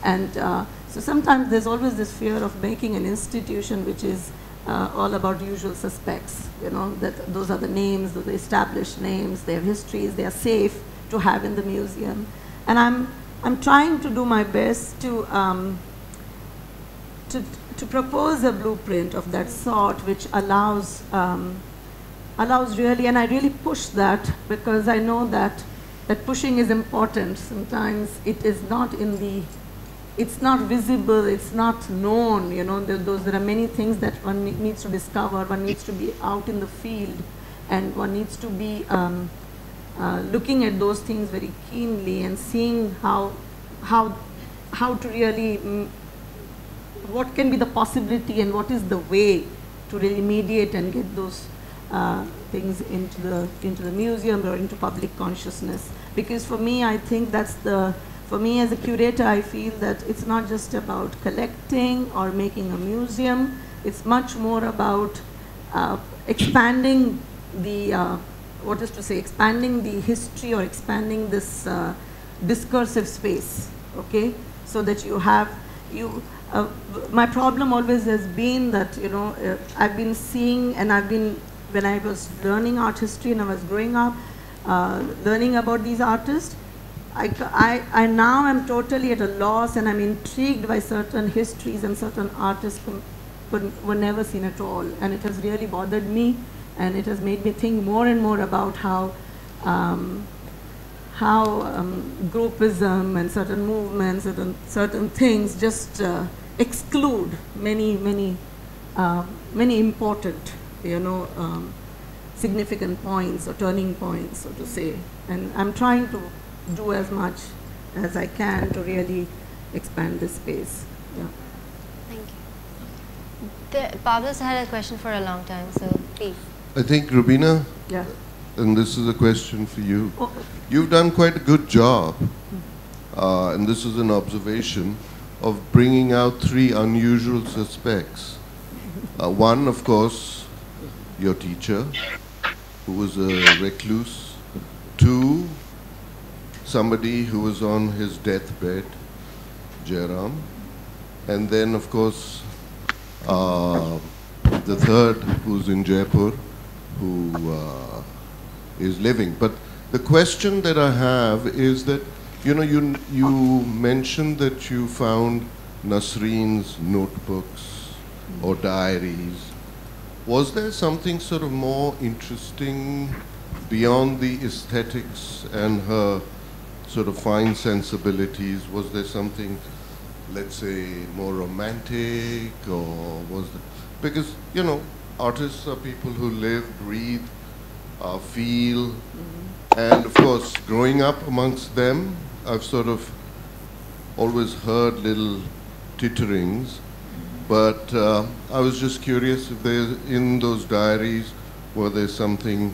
And so sometimes there's always this fear of making an institution which is all about usual suspects, that those are the names, those are established names, their histories, they are safe to have in the museum. And I'm trying to do my best to propose a blueprint of that sort, which allows really, and I really push that, because I know that pushing is important. Sometimes it is not it's not visible, it's not known, there are many things that one needs to discover, one needs to be out in the field, and one needs to be looking at those things very keenly and seeing how to really, what can be the possibility and what is the way to really mediate and get those things into the museum or into public consciousness. Because for me, I think for me as a curator, I feel that it's not just about collecting or making a museum. It's much more about expanding the, expanding the history, or expanding this discursive space, okay? so that you have, my problem always has been that, I've been seeing, and when I was learning art history and I was growing up, learning about these artists, I now am totally at a loss, and I'm intrigued by certain histories and certain artists were never seen at all. And it has really bothered me, and it has made me think more and more about how groupism and certain movements, certain things just exclude many important, significant points or turning points, so to say. And I'm trying to do as much as I can to really expand this space. Yeah. Thank you. Pablo's had a question for a long time, so please. I think, Rubina, yeah. And this is a question for you. You've done quite a good job, and this is an observation, of bringing out 3 unusual suspects. One, of course, your teacher, who was a recluse. 2, somebody who was on his deathbed, Jairam. And then, of course, the 3rd, who's in Jaipur, who is living. But the question that I have is that, you mentioned that you found Nasreen's notebooks or diaries. Was there something sort of more interesting beyond the aesthetics and her sort of fine sensibilities? Was there something, let's say, more romantic, or was there, because, artists are people who live, breathe, feel, and of course, growing up amongst them, I've sort of always heard little titterings, but I was just curious if in those diaries, were there something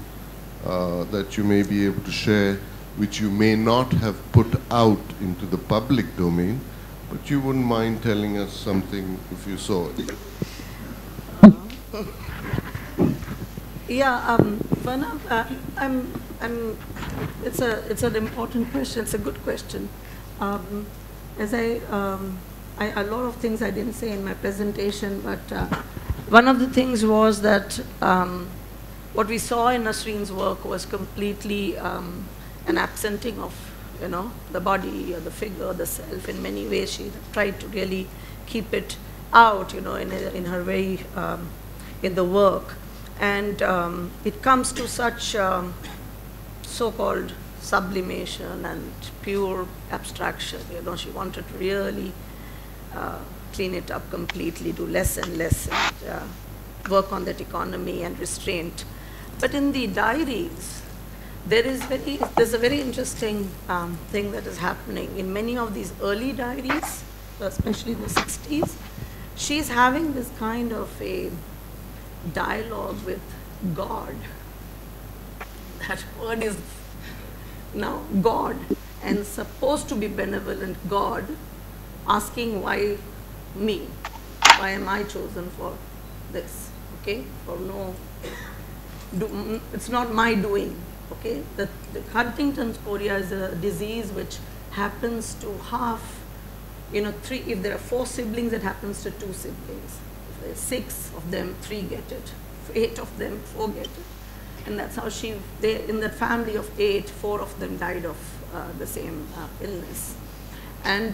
that you may be able to share, which you may not have put out into the public domain, but you wouldn't mind telling us something if you saw it. Yeah, Verna, it's an important question. It's a good question. As a lot of things I didn't say in my presentation, but one of the things was that what we saw in Nasreen's work was completely an absenting of, the body or the figure, the self. In many ways, she tried to really keep it out, in her way, in the work. And it comes to such so-called sublimation and pure abstraction. She wanted to really clean it up completely, do less and less, and work on that economy and restraint. But in the diaries, there's a very interesting thing that is happening. In many of these early diaries, especially the 60s, she's having this kind of a dialogue with God. That word is now God, and supposed to be benevolent God, asking why me? Why am I chosen for this? Okay, for it's not my doing. Okay, the Huntington's chorea is a disease which happens to half, 3. If there are 4 siblings, it happens to 2 siblings. If there are 6 of them, 3 get it. 8 of them, 4 get it. And that's how in that family of 8, 4 of them died of the same illness. And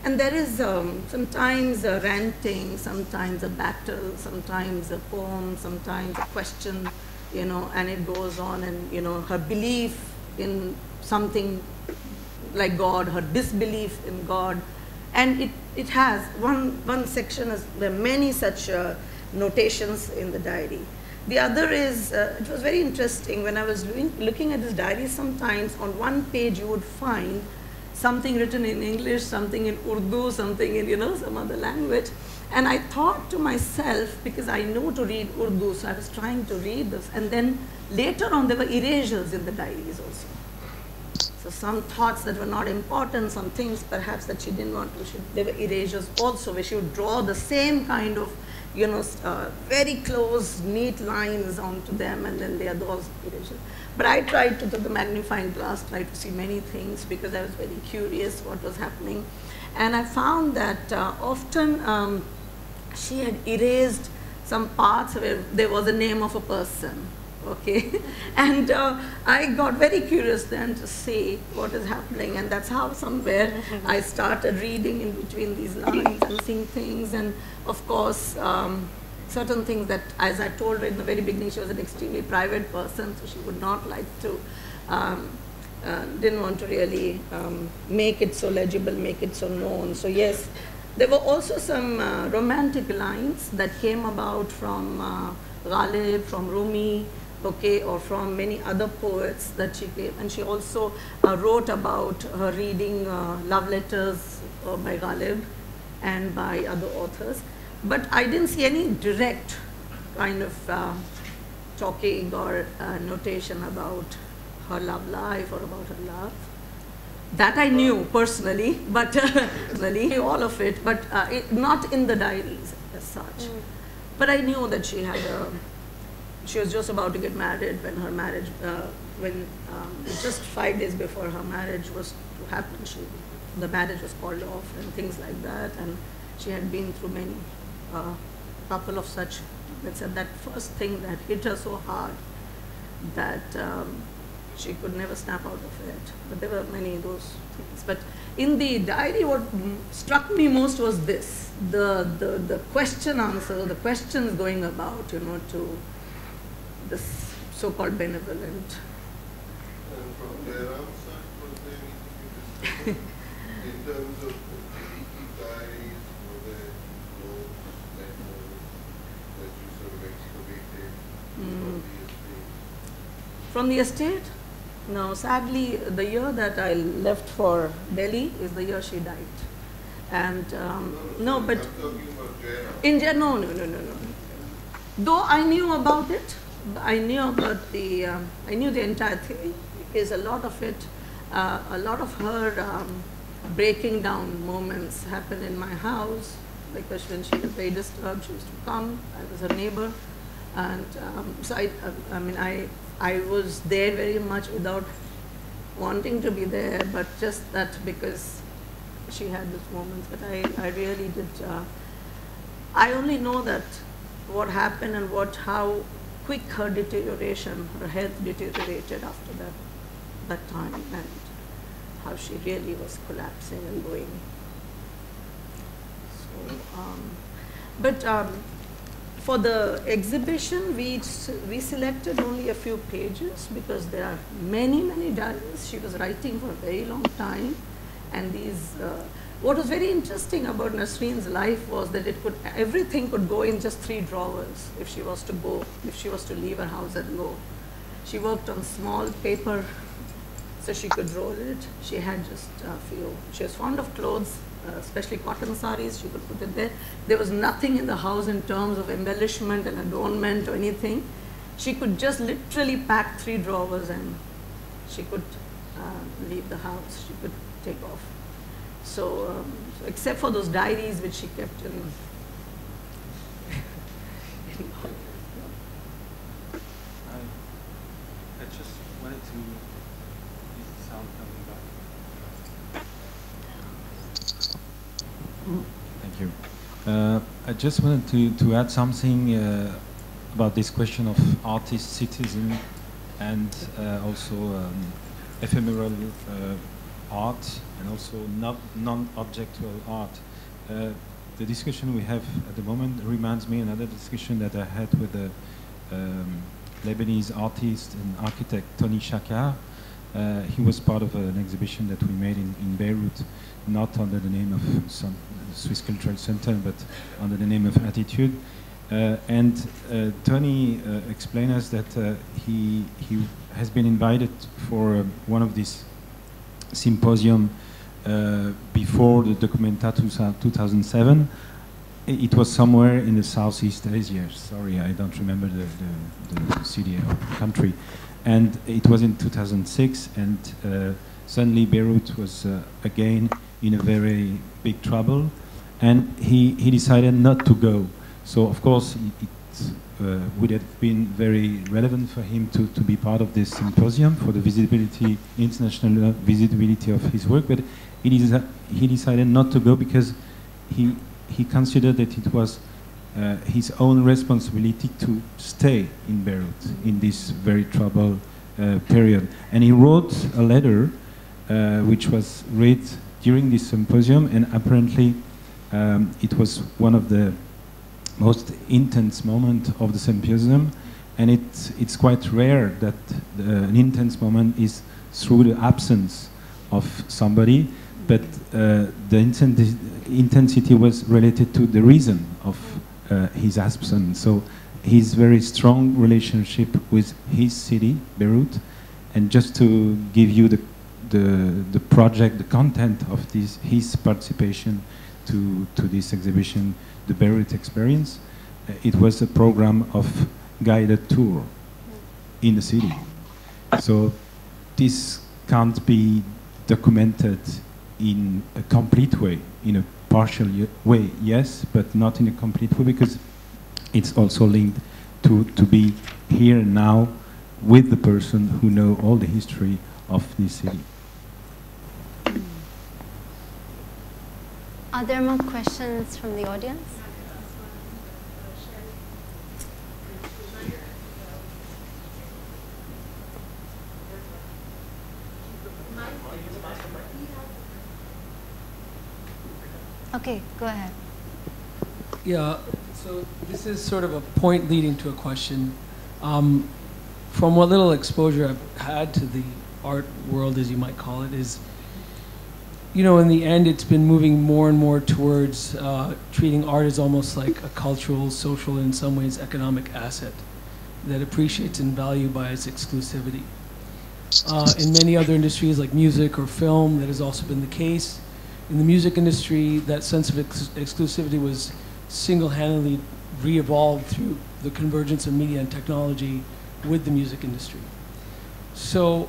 there is sometimes a ranting, sometimes a battle, sometimes a poem, sometimes a question, and it goes on, and, her belief in something like God, her disbelief in God. And it has, one section, there are many such notations in the diary. The other is, it was very interesting, when I was looking at this diary, sometimes on one page you would find something written in English, something in Urdu, something in, some other language. And I thought to myself, because I know to read Urdu, so I was trying to read this. And then later on, there were erasures in the diaries also. So some thoughts that were not important, some things perhaps that she didn't want to, there were erasures also, where she would draw the same kind of, very close, neat lines onto them, and then there are those erasures. But I tried to, through the magnifying glass, try to see many things, because I was very curious what was happening. And I found that often she had erased some parts where there was a name of a person. Okay, and I got very curious then to see what is happening, and that's how somewhere I started reading in between these lines and seeing things, and of course certain things that, as I told her in the very beginning, she was an extremely private person, so she would not like to, didn't want to really make it so legible, make it so known. So yes, there were also some romantic lines that came about from Ghalib, from Rumi, okay, or from many other poets that she gave. And she also wrote about her reading love letters by Ghalib and by other authors. But I didn't see any direct kind of talking or notation about her love life or about her love. That I knew personally, but all of it, but not in the diaries as such. But I knew that she had she was just about to get married when her marriage, just 5 days before her marriage was to happen, the marriage was called off and things like that, and she had been through many, couple of such, let's say, that first thing that hit her so hard that she could never snap out of it. But there were many of those things. But in the diary, what struck me most was this, the question answer, the questions going about, to this so-called benevolent. And from their side, was there anything you discussed in terms of the leaky diaries, were there notes, letters that you sort of excavated from the estate? From the estate? No, sadly, the year that I left for Delhi is the year she died. And no, but I'm talking about in no. Though I knew about it, I knew about the, I knew the entire thing, because a lot of it, a lot of her breaking down moments happened in my house, because when she was very disturbed, she used to come. I was her neighbor, and so I mean, I was there very much without wanting to be there, but just that because she had those moments. But I really did. I only know that what happened and how quick her deterioration, her health deteriorated after that time, and how she really was collapsing and going. So, but for the exhibition, we selected only a few pages because there are many diaries. She was writing for a very long time, and these. What was very interesting about Nasreen's life was that everything could go in just 3 drawers if she was to leave her house and go. She worked on small paper, so she could roll it. She had just a few. She was fond of clothes, especially cotton saris. She could put it there. There was nothing in the house in terms of embellishment and adornment or anything. She could just literally pack 3 drawers and she could leave the house. She could take off. So, except for those diaries which she kept in. I just wanted to use the sound coming back. Thank you. I just wanted to add something about this question of artist-citizen and also ephemeral art and also non-objectual art. The discussion we have at the moment reminds me another discussion that I had with the Lebanese artist and architect Tony Shakar. He was part of an exhibition that we made in Beirut, not under the name of some Swiss Cultural Center, but under the name of Attitude. And Tony explained us that he has been invited for one of these symposium before the Documenta 2007. It was somewhere in the Southeast Asia. Sorry, I don't remember the city or country. And it was in 2006, and suddenly Beirut was again in a very big trouble, and he decided not to go. So of course would have been very relevant for him to be part of this symposium for the visibility, international visibility of his work, but he decided not to go because he considered that it was his own responsibility to stay in Beirut in this very troubled period. And he wrote a letter which was read during this symposium, and apparently it was one of the most intense moment of the symposium, and it's quite rare that an intense moment is through the absence of somebody, but the intensity was related to the reason of his absence. So his very strong relationship with his city, Beirut, and just to give you the project, the content of his participation to this exhibition, the Beirut Experience, it was a program of guided tour in the city. So this can't be documented in a complete way, in a partial way, yes, but not in a complete way, because it's also linked to be here and now with the person who know all the history of this city. Are there more questions from the audience? Okay, go ahead. Yeah, so this is sort of a point leading to a question. From what little exposure I've had to the art world, as you might call it, is, you know, in the end, it's been moving more and more towards treating art as almost like a cultural, social, and in some ways economic asset that appreciates in value by its exclusivity. In many other industries like music or film, that has also been the case. In the music industry, that sense of exclusivity was single-handedly re-evolved through the convergence of media and technology with the music industry. So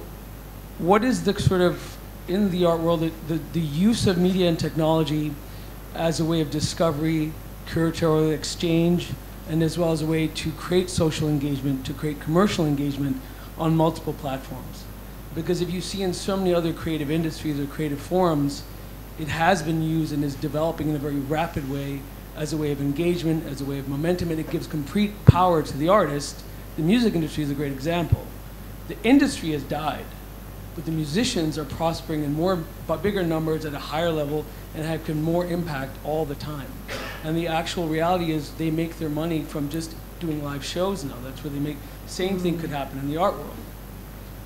what is the sort of, in the art world, the use of media and technology as a way of discovery, curatorial exchange, and as well as a way to create social engagement, to create commercial engagement on multiple platforms? Because if you see in so many other creative industries or creative forums, it has been used and is developing in a very rapid way as a way of engagement, as a way of momentum, and it gives complete power to the artist. The music industry is a great example. The industry has died, but the musicians are prospering in bigger numbers at a higher level and have more impact all the time. And the actual reality is they make their money from just doing live shows now. That's where they make. Same thing could happen in the art world.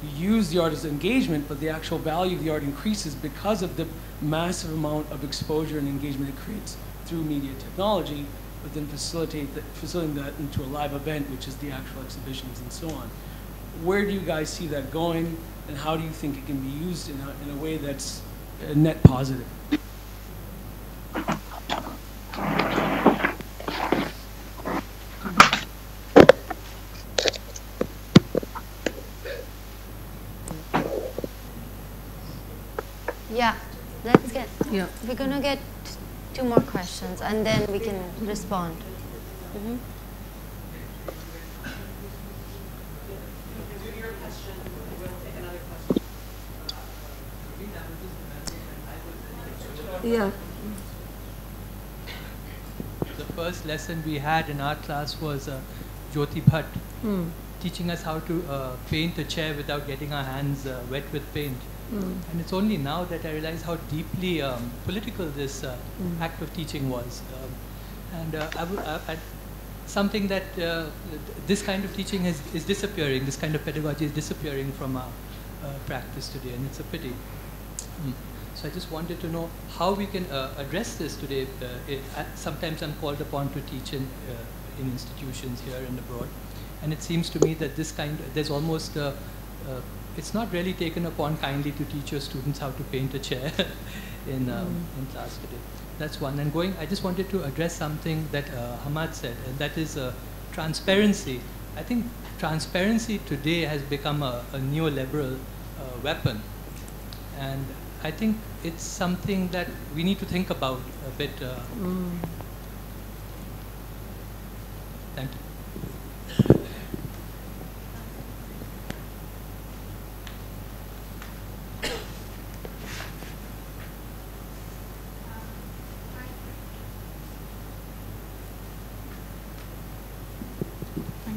You use the artist's engagement, but the actual value of the art increases because of the massive amount of exposure and engagement it creates through media technology, but then facilitating that into a live event, which is the actual exhibitions and so on. Where do you guys see that going, and how do you think it can be used in a way that's net positive? Yeah, let's get, we're going to get 2 more questions and then we can respond. Mm-hmm. Yeah. The first lesson we had in art class was Jyoti Bhatt teaching us how to paint a chair without getting our hands wet with paint. And it's only now that I realize how deeply political this act of teaching was. Something that this kind of teaching is disappearing, this kind of pedagogy is disappearing from our practice today, and it's a pity. So I just wanted to know how we can address this today. Sometimes I'm called upon to teach in institutions here and abroad, and it seems to me that there's almost it's not really taken upon kindly to teach your students how to paint a chair in class today. That's one. And I just wanted to address something that Hamad said, and that is transparency. I think transparency today has become a neoliberal weapon, and I think it's something that we need to think about a bit. Thank you.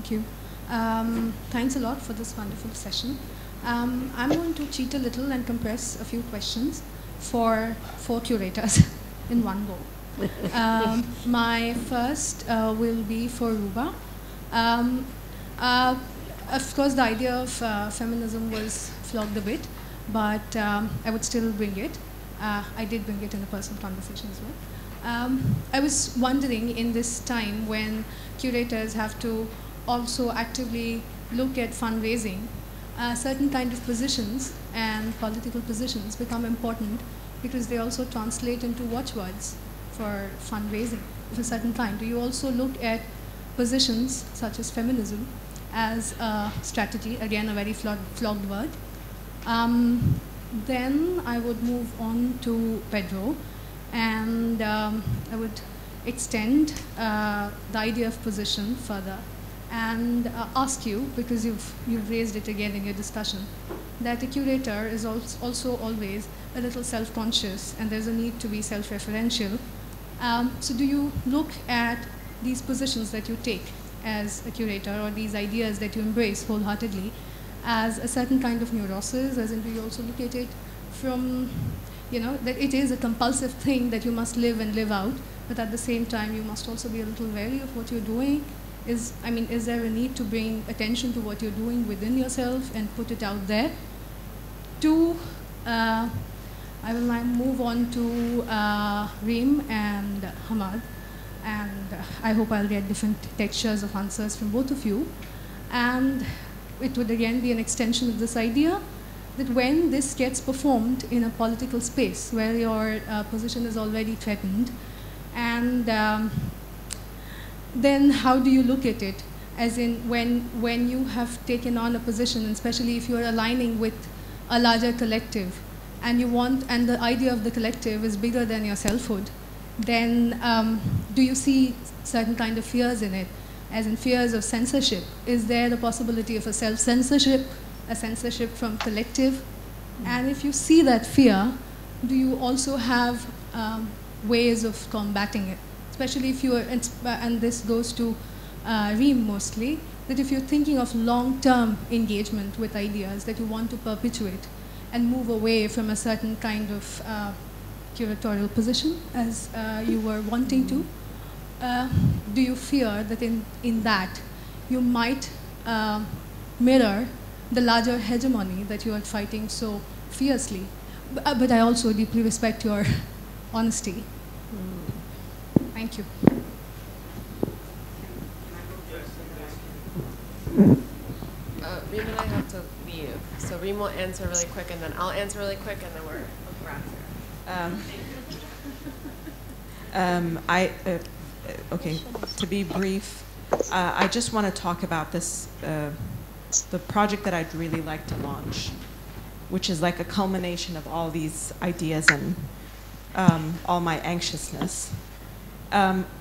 Thank you. Thanks a lot for this wonderful session. I'm going to cheat a little and compress a few questions for 4 curators in one go. My first will be for Ruba. Of course, the idea of feminism was flogged a bit, but I would still bring it. I did bring it in a personal conversation as well. I was wondering, in this time when curators have to also actively look at fundraising, certain kind of positions and political positions become important because they also translate into watchwords for fundraising of a certain kind. Do you also look at positions such as feminism as a strategy? Again, a very flogged word. Then I would move on to Pedro, and I would extend the idea of position further and ask you, because you've raised it again in your discussion, that a curator is also always a little self-conscious, and there's a need to be self-referential. So do you look at these positions that you take as a curator, or these ideas that you embrace wholeheartedly, as a certain kind of neurosis, as in do you also look at it from, that it is a compulsive thing that you must live and live out, but at the same time you must also be a little wary of what you're doing? Is there a need to bring attention to what you're doing within yourself and put it out there? 2, I will now move on to Reem and Hamad, and I hope I'll get different textures of answers from both of you. And it would again be an extension of this idea that when this gets performed in a political space where your position is already threatened, and then how do you look at it? As in when you have taken on a position, and especially if you're aligning with a larger collective, and the idea of the collective is bigger than your selfhood, then do you see certain kind of fears in it, as in fears of censorship? Is there the possibility of a self-censorship, a censorship from collective? And if you see that fear, do you also have ways of combating it? Especially if you are, and this goes to Reem mostly, that if you're thinking of long-term engagement with ideas that you want to perpetuate and move away from a certain kind of curatorial position as you were wanting to, do you fear that in that you might mirror the larger hegemony that you are fighting so fiercely? But I also deeply respect your honesty. Thank you. Reem and I have to leave, so Reem will answer really quick, and then I'll answer really quick, and then we'll wrap here. Okay, to be brief, I just want to talk about this, the project that I'd really like to launch, which is like a culmination of all these ideas and all my anxiousness,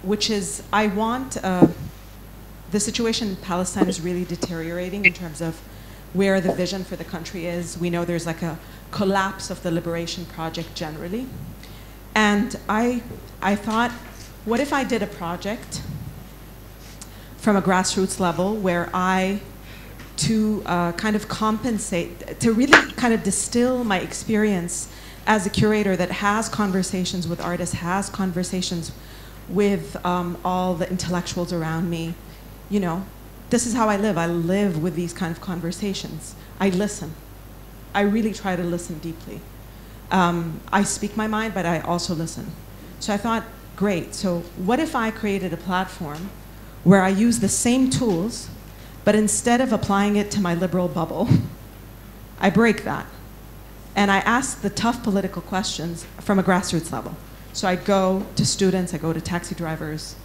which is I want, the situation in Palestine is really deteriorating in terms of where the vision for the country is. We know there's like a collapse of the liberation project generally. And I thought, what if I did a project from a grassroots level where to kind of compensate, to really kind of distill my experience as a curator that has conversations with artists, has conversations with all the intellectuals around me. This is how I live. I live with these kind of conversations. I listen. I really try to listen deeply. I speak my mind, but I also listen. So I thought, great, so what if I created a platform where I use the same tools, but instead of applying it to my liberal bubble, I break that. And I ask the tough political questions from a grassroots level. So I go to students, I go to taxi drivers,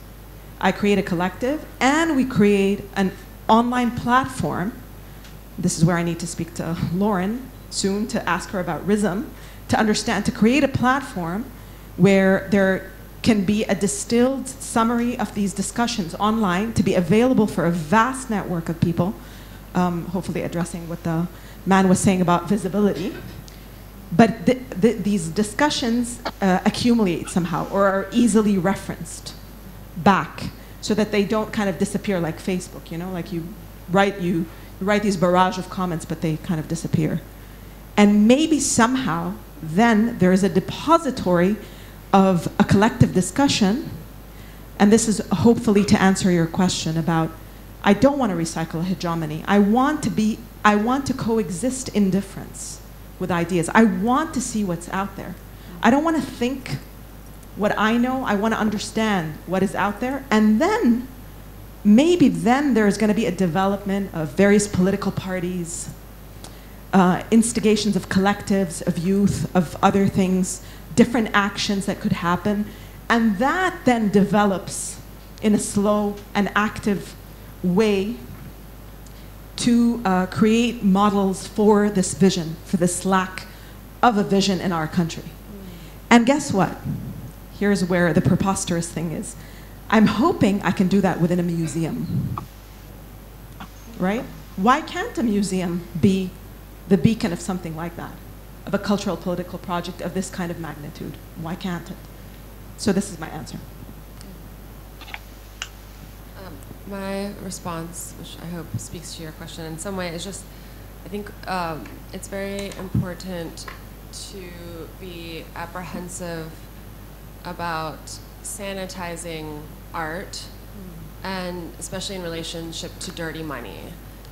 I create a collective, and we create an online platform. This is where I need to speak to Lauren soon to ask her about RISM, to understand, to create a platform where there can be a distilled summary of these discussions online to be available for a vast network of people, hopefully addressing what the man was saying about visibility. But these discussions accumulate somehow or are easily referenced back. so that they don't kind of disappear like Facebook, you know, like you write these barrage of comments, but they kind of disappear. And maybe somehow then there is a depository of a collective discussion, and this is hopefully to answer your question about, I don't want to recycle hegemony. I want to coexist in difference with ideas. I want to see what's out there. I don't want to think what I know. I want to understand what is out there. And then, maybe then there's going to be a development of various political parties, instigations of collectives, of youth, of other things, different actions that could happen. And that then develops in a slow and active way to create models for this vision, for this lack of a vision in our country. And guess what? Here's where the preposterous thing is. I'm hoping I can do that within a museum, right? Why can't a museum be the beacon of something like that, of a cultural political project of this kind of magnitude? Why can't it? So this is my answer. My response, which I hope speaks to your question in some way, is just, I think it's very important to be apprehensive about sanitizing art, and especially in relationship to dirty money.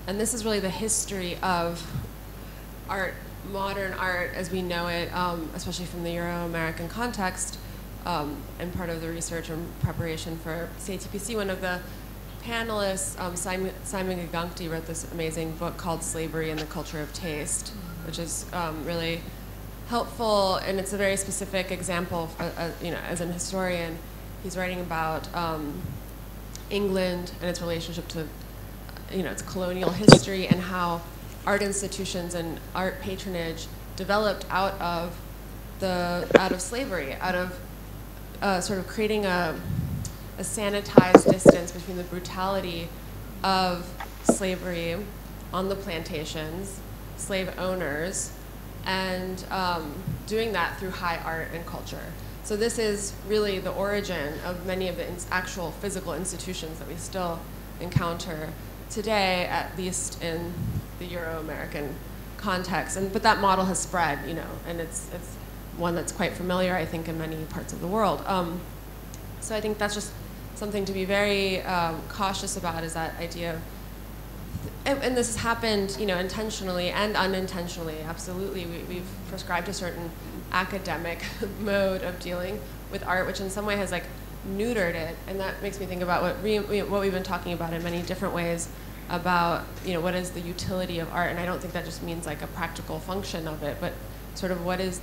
And this is really the history of art, modern art as we know it, especially from the Euro-American context, and part of the research and preparation for CATPC. One of the panelists, Simon Gagangti, wrote this amazing book called Slavery and the Culture of Taste, which is really helpful, and it's a very specific example, you know, as an historian. He's writing about England and its relationship to, you know, its colonial history, and how art institutions and art patronage developed out of slavery, out of sort of creating a sanitized distance between the brutality of slavery on the plantations, slave owners, and doing that through high art and culture. So this is really the origin of many of the actual physical institutions that we still encounter today, at least in the Euro-American context. But that model has spread, you know, and it's one that's quite familiar, I think, in many parts of the world. So I think that's just something to be very cautious about, is that idea of, and this has happened, you know, intentionally and unintentionally. Absolutely, we've prescribed a certain academic mode of dealing with art, which in some way has like neutered it, and that makes me think about what we've been talking about in many different ways about, you know, what is the utility of art. And I don't think that just means like a practical function of it, but sort of what is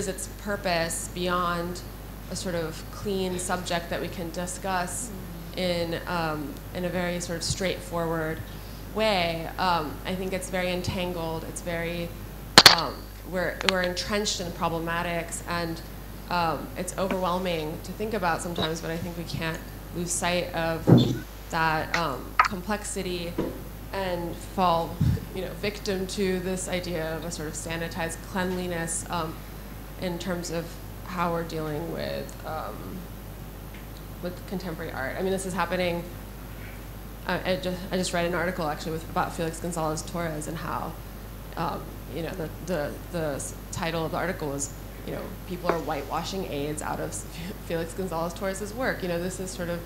its purpose beyond a sort of clean subject that we can discuss in a very sort of straightforward way. I think it's very entangled. It's very we're entrenched in problematics, and it's overwhelming to think about sometimes. But I think we can't lose sight of that complexity and fall, you know, victim to this idea of a sort of sanitized cleanliness in terms of how we're dealing with contemporary art. I mean, this is happening. I just read an article actually about Felix Gonzalez Torres, and how you know, the title of the article was, you know, people are whitewashing AIDS out of Felix Gonzalez Torres's work. You know, this is sort of,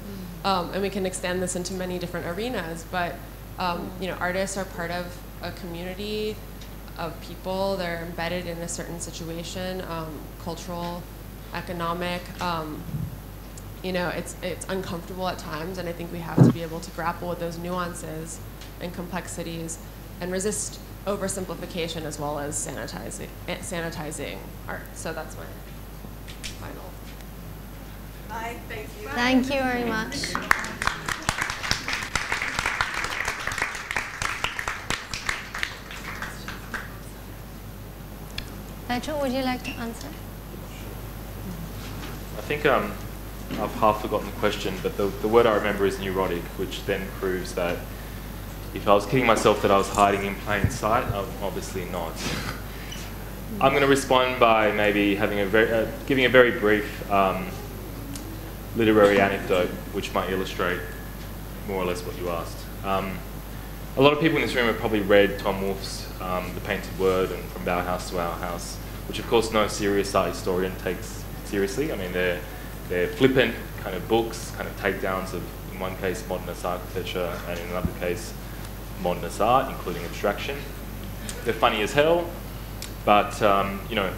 and we can extend this into many different arenas. But you know, artists are part of a community of people. They're embedded in a certain situation, cultural, economic. You know, it's uncomfortable at times, and I think we have to be able to grapple with those nuances and complexities and resist oversimplification as well as sanitizing art. So that's my final. Bye. Thank you. Thank you very much. Pedro, would you like to answer? I think I've half forgotten the question, but the word I remember is neurotic, which then proves that if I was kidding myself that I was hiding in plain sight, I'm obviously not. I'm going to respond by maybe having giving a very brief literary anecdote which might illustrate more or less what you asked. A lot of people in this room have probably read Tom Wolfe's The Painted Word and From Our House to Our House, which of course no serious art historian takes seriously. I mean, they're flippant kind of books, kind of takedowns of, in one case, modernist architecture, and in another case, modernist art, including abstraction. They're funny as hell, but you know,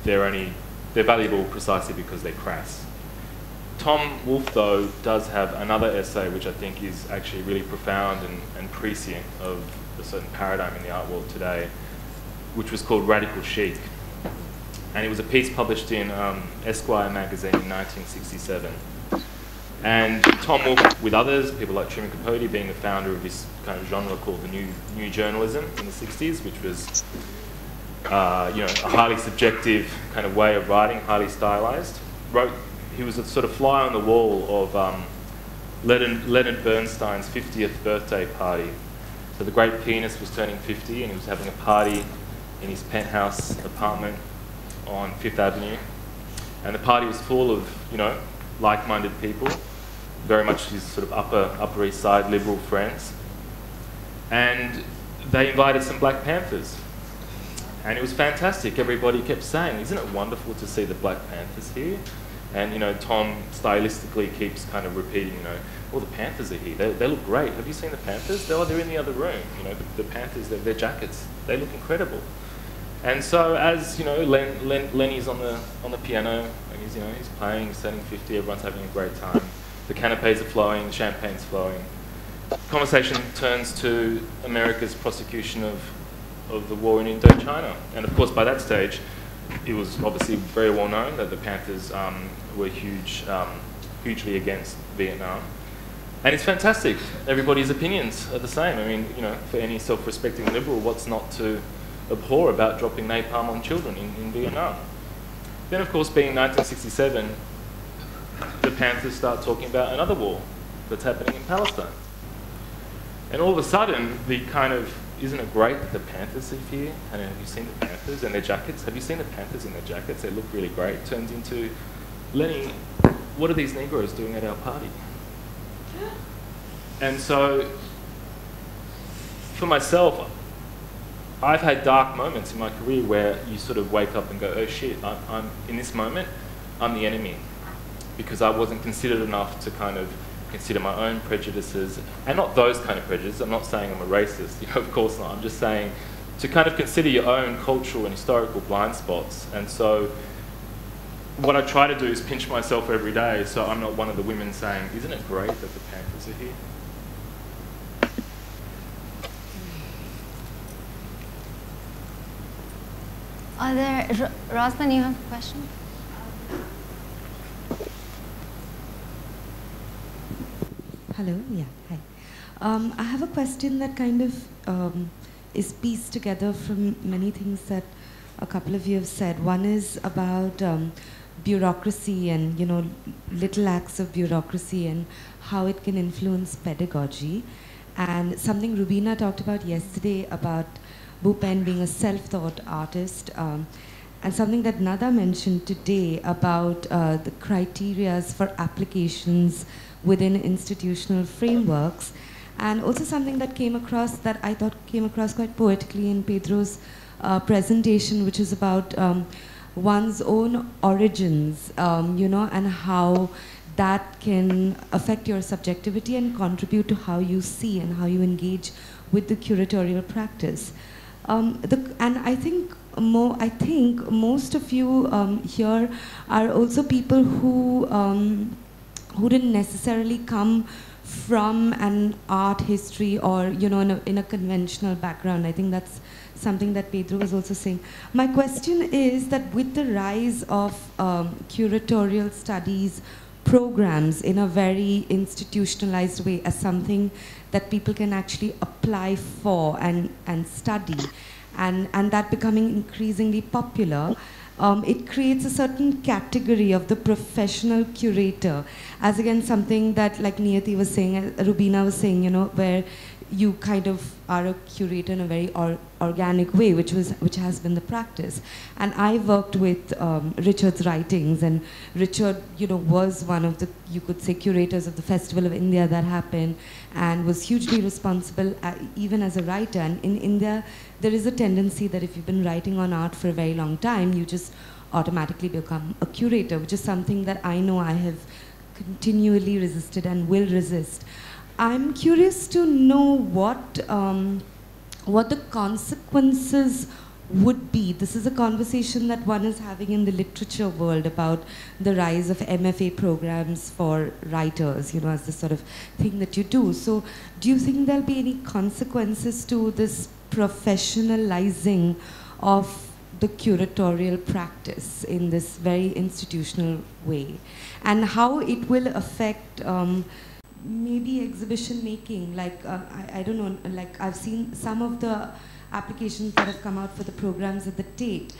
they're valuable precisely because they're crass. Tom Wolfe, though, does have another essay which I think is actually really profound and prescient of a certain paradigm in the art world today, which was called Radical Chic. And it was a piece published in Esquire magazine in 1967. And Tom Wolfe, with others, people like Truman Capote, being the founder of this kind of genre called the new journalism in the 60s, which was you know, a highly subjective kind of way of writing, highly stylized, he was a sort of fly on the wall of Leonard Bernstein's 50th birthday party. So the great pianist was turning 50 and he was having a party in his penthouse apartment on Fifth Avenue. And the party was full of, you know, like-minded people, very much his sort of Upper East Side liberal friends. And they invited some Black Panthers. And it was fantastic. Everybody kept saying, isn't it wonderful to see the Black Panthers here? And, you know, Tom stylistically keeps kind of repeating, you know, well, the Panthers are here. They look great. Have you seen the Panthers? They're in the other room. You know, the Panthers, their jackets, they look incredible. And so as, you know, Lenny's on the piano, and he's, you know, he's playing, he's turning 50, everyone's having a great time. The canapes are flowing, the champagne's flowing. Conversation turns to America's prosecution of the war in Indochina. And of course, by that stage, it was obviously very well known that the Panthers were hugely against Vietnam. And it's fantastic. Everybody's opinions are the same. I mean, you know, for any self-respecting liberal, what's not to abhor about dropping napalm on children in Vietnam? Then, of course, being 1967, the Panthers start talking about another war that's happening in Palestine. And all of a sudden, the kind of, isn't it great that the Panthers are here? And have you seen the Panthers and their jackets? Have you seen the Panthers in their jackets? They look really great. Turns into, Lenny, what are these Negroes doing at our party? And so, for myself, I've had dark moments in my career where you sort of wake up and go, oh shit, I'm in this moment, I'm the enemy. Because I wasn't considered enough to kind of consider my own prejudices, and not those kind of prejudices. I'm not saying I'm a racist, you know, of course not. I'm just saying to kind of consider your own cultural and historical blind spots. And so what I try to do is pinch myself every day so I'm not one of the women saying, isn't it great that the Panthers are here? Are there, Rosman, you have a question? Hello, yeah, hi. I have a question that kind of is pieced together from many things that a couple of you have said. One is about bureaucracy and, you know, little acts of bureaucracy and how it can influence pedagogy. And something Rubina talked about yesterday about Bhupen being a self-taught artist, and something that Nada mentioned today about the criterias for applications within institutional frameworks, and also something that came across that I thought came across quite poetically in Pedro's presentation, which is about one's own origins, you know, and how that can affect your subjectivity and contribute to how you see and how you engage with the curatorial practice. And I think most of you here are also people who didn't necessarily come from an art history or, you know, in a conventional background. I think that's something that Pedro was also saying. My question is that with the rise of curatorial studies programs in a very institutionalized way as something that people can actually apply for and study, and that becoming increasingly popular, it creates a certain category of the professional curator, as again something that, like Niyati was saying, Rubina was saying, you know, where you kind of are a curator in a very organic way, which has been the practice. And I worked with Richard's writings, and Richard, was one of the, you could say, curators of the Festival of India that happened, and was hugely responsible even as a writer. And in India, there is a tendency that if you've been writing on art for a very long time, you just automatically become a curator, which is something that I know I have continually resisted and will resist. I'm curious to know what the consequences would be. This is a conversation that one is having in the literature world about the rise of MFA programs for writers, as the sort of thing that you do. So do you think there'll be any consequences to this professionalizing of the curatorial practice in this very institutional way, and how it will affect maybe exhibition making? Like, I don't know, like I've seen some of the applications that have come out for the programs at the Tate,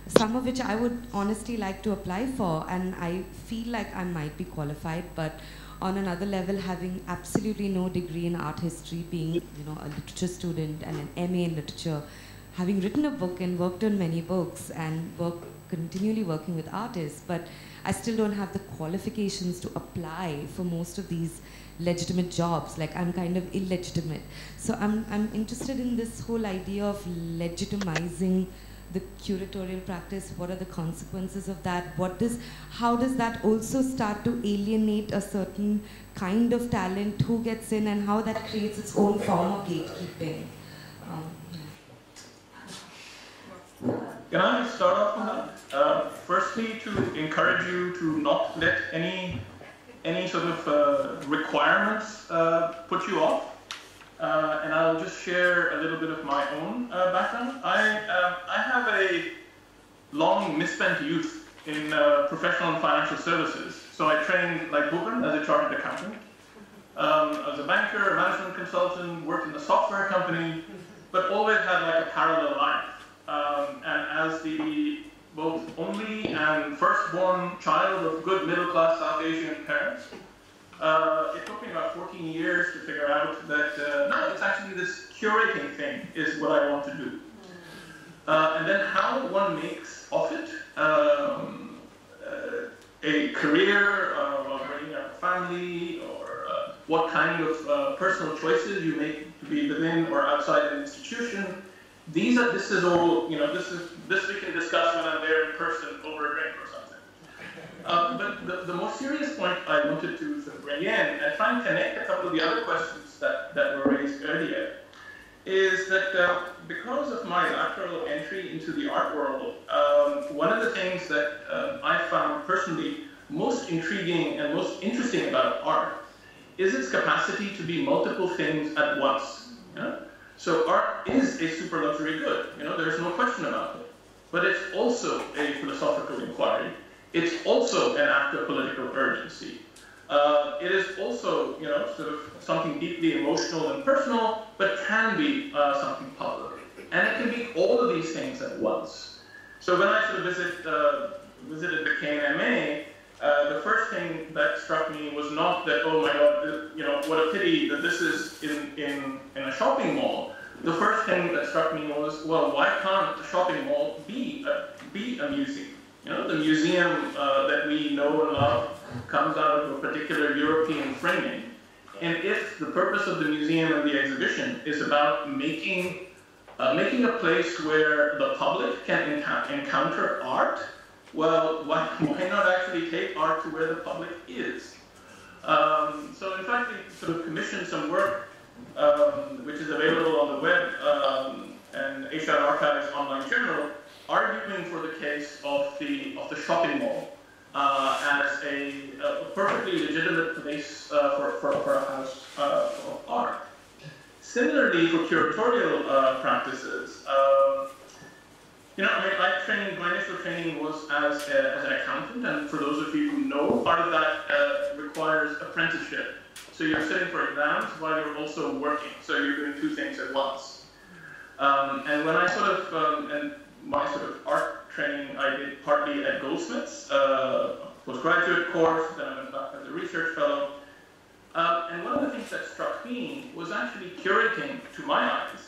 some of which I would honestly like to apply for, and I feel like I might be qualified, but on another level, having absolutely no degree in art history, being a literature student and an MA in literature, having written a book and worked on many books and continually working with artists, but I still don't have the qualifications to apply for most of these legitimate jobs. Like, I'm kind of illegitimate. So I'm interested in this whole idea of legitimizing the curatorial practice. What are the consequences of that? How does that also start to alienate a certain kind of talent? Who gets in, and how that creates its own form of gatekeeping? Can I start off on that? Firstly, to encourage you to not let any sort of requirements put you off. And I'll just share a little bit of my own background. I have a long misspent youth in professional and financial services. So I trained like Bhuvan as a chartered accountant. I was a banker, a management consultant, worked in a software company, but always had like a parallel life. And as the both only and firstborn child of good middle-class South Asian parents, it took me about 14 years to figure out that, no, it's actually this curating thing is what I want to do. And then how one makes of it a career, or bringing up a family, or what kind of personal choices you make to be within or outside an institution. This is all, this we can discuss when I'm there in person over a drink or something. But the more serious point I wanted to sort of bring in and try and connect a couple of the other questions that were raised earlier is that because of my lateral entry into the art world, one of the things that I found personally most intriguing and most interesting about art is its capacity to be multiple things at once. So art is a super luxury good, there's no question about it. But it's also a philosophical inquiry. It's also an act of political urgency. It is also, sort of something deeply emotional and personal, but can be something public. And it can be all of these things at once. So when I sort of visited the KNMA, the first thing that struck me was not that, oh my God, what a pity that this is in a shopping mall. The first thing that struck me was, well, why can't the shopping mall be a museum? The museum that we know and love comes out of a particular European framing. And if the purpose of the museum and the exhibition is about making a place where the public can encounter art, well, why not actually take art to where the public is? So in fact, we sort of commissioned some work which is available on the web and Asian Archives Online Journal, arguing for the case of the shopping mall as a perfectly legitimate place for a house of art. Similarly, for curatorial practices, my initial training was as an accountant, and for those of you who know, part of that requires apprenticeship. So you're sitting for exams while you're also working, so you're doing two things at once. And when I and my sort of art training I did partly at Goldsmiths, postgraduate course, then I went back as a research fellow. And one of the things that struck me was actually curating, to my eyes,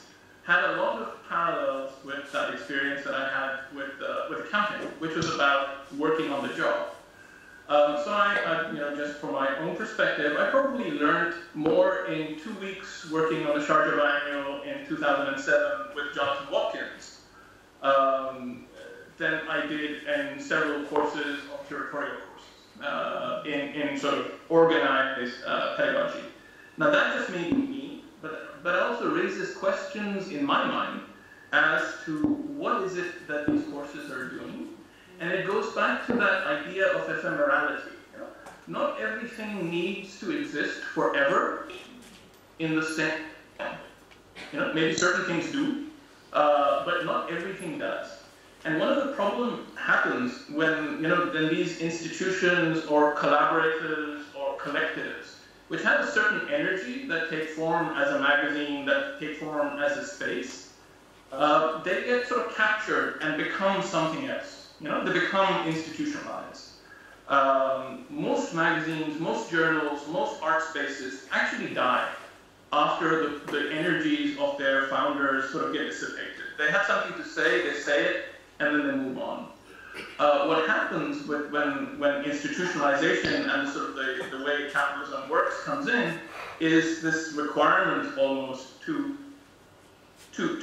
had a lot of parallels with that experience that I had with accounting, which was about working on the job. So I, just from my own perspective, I probably learned more in 2 weeks working on the Sharjah Biennial in 2007 with Jonathan Watkins than I did in several courses or curatorial courses in sort of organized pedagogy. Now that just may be me, but it also raises questions in my mind as to what is it that these courses are doing. And it goes back to that idea of ephemerality. Not everything needs to exist forever in the same. Maybe certain things do, but not everything does. And one of the problems happens when then these institutions or collaborators or collectives, which have a certain energy that take form as a magazine, that take form as a space, they get sort of captured and become something else. They become institutionalized. Most magazines, most journals, most art spaces actually die after the energies of their founders sort of get dissipated. They have something to say, they say it, and then they move on. What happens when institutionalization and sort of the way capitalism works comes in is this requirement almost to